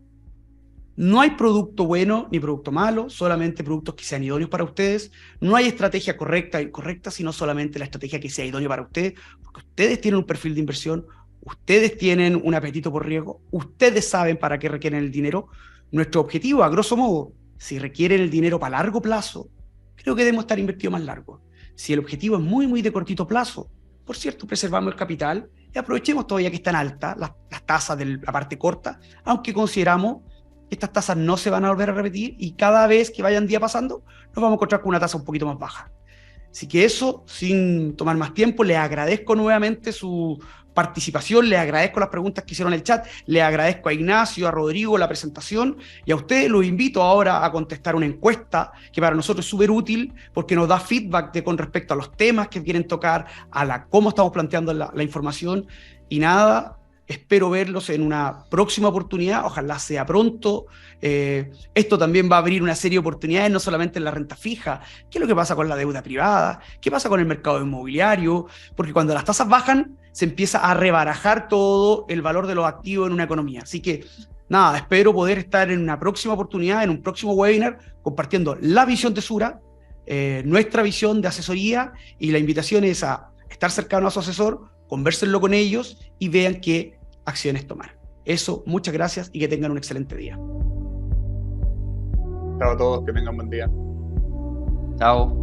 No hay producto bueno ni producto malo, solamente productos que sean idóneos para ustedes. No hay estrategia correcta o incorrecta, sino solamente la estrategia que sea idónea para ustedes, porque ustedes tienen un perfil de inversión, ustedes tienen un apetito por riesgo, ustedes saben para qué requieren el dinero. Nuestro objetivo, a grosso modo, si requieren el dinero para largo plazo, creo que debemos estar invertidos más largo. Si el objetivo es muy, muy de cortito plazo, por cierto, preservamos el capital y aprovechemos todavía que están altas las tasas de la parte corta, aunque consideramos que estas tasas no se van a volver a repetir y cada vez que vayan día pasando nos vamos a encontrar con una tasa un poquito más baja. Así que eso, sin tomar más tiempo, les agradezco nuevamente su participación, les agradezco las preguntas que hicieron en el chat, les agradezco a Ignacio, a Rodrigo la presentación y a ustedes los invito ahora a contestar una encuesta que para nosotros es súper útil porque nos da feedback con respecto a los temas que quieren tocar, a cómo estamos planteando la información y nada. Espero verlos en una próxima oportunidad, ojalá sea pronto. Esto también va a abrir una serie de oportunidades, no solamente en la renta fija. ¿Qué es lo que pasa con la deuda privada? ¿Qué pasa con el mercado inmobiliario? Porque cuando las tasas bajan, se empieza a rebarajar todo el valor de los activos en una economía. Así que, nada, espero poder estar en una próxima oportunidad, en un próximo webinar, compartiendo la visión de Sura, nuestra visión de asesoría, y la invitación es a estar cercano a su asesor, convérsenlo con ellos y vean qué acciones tomar. Eso, muchas gracias y que tengan un excelente día. Chao a todos, que tengan buen día. Chao.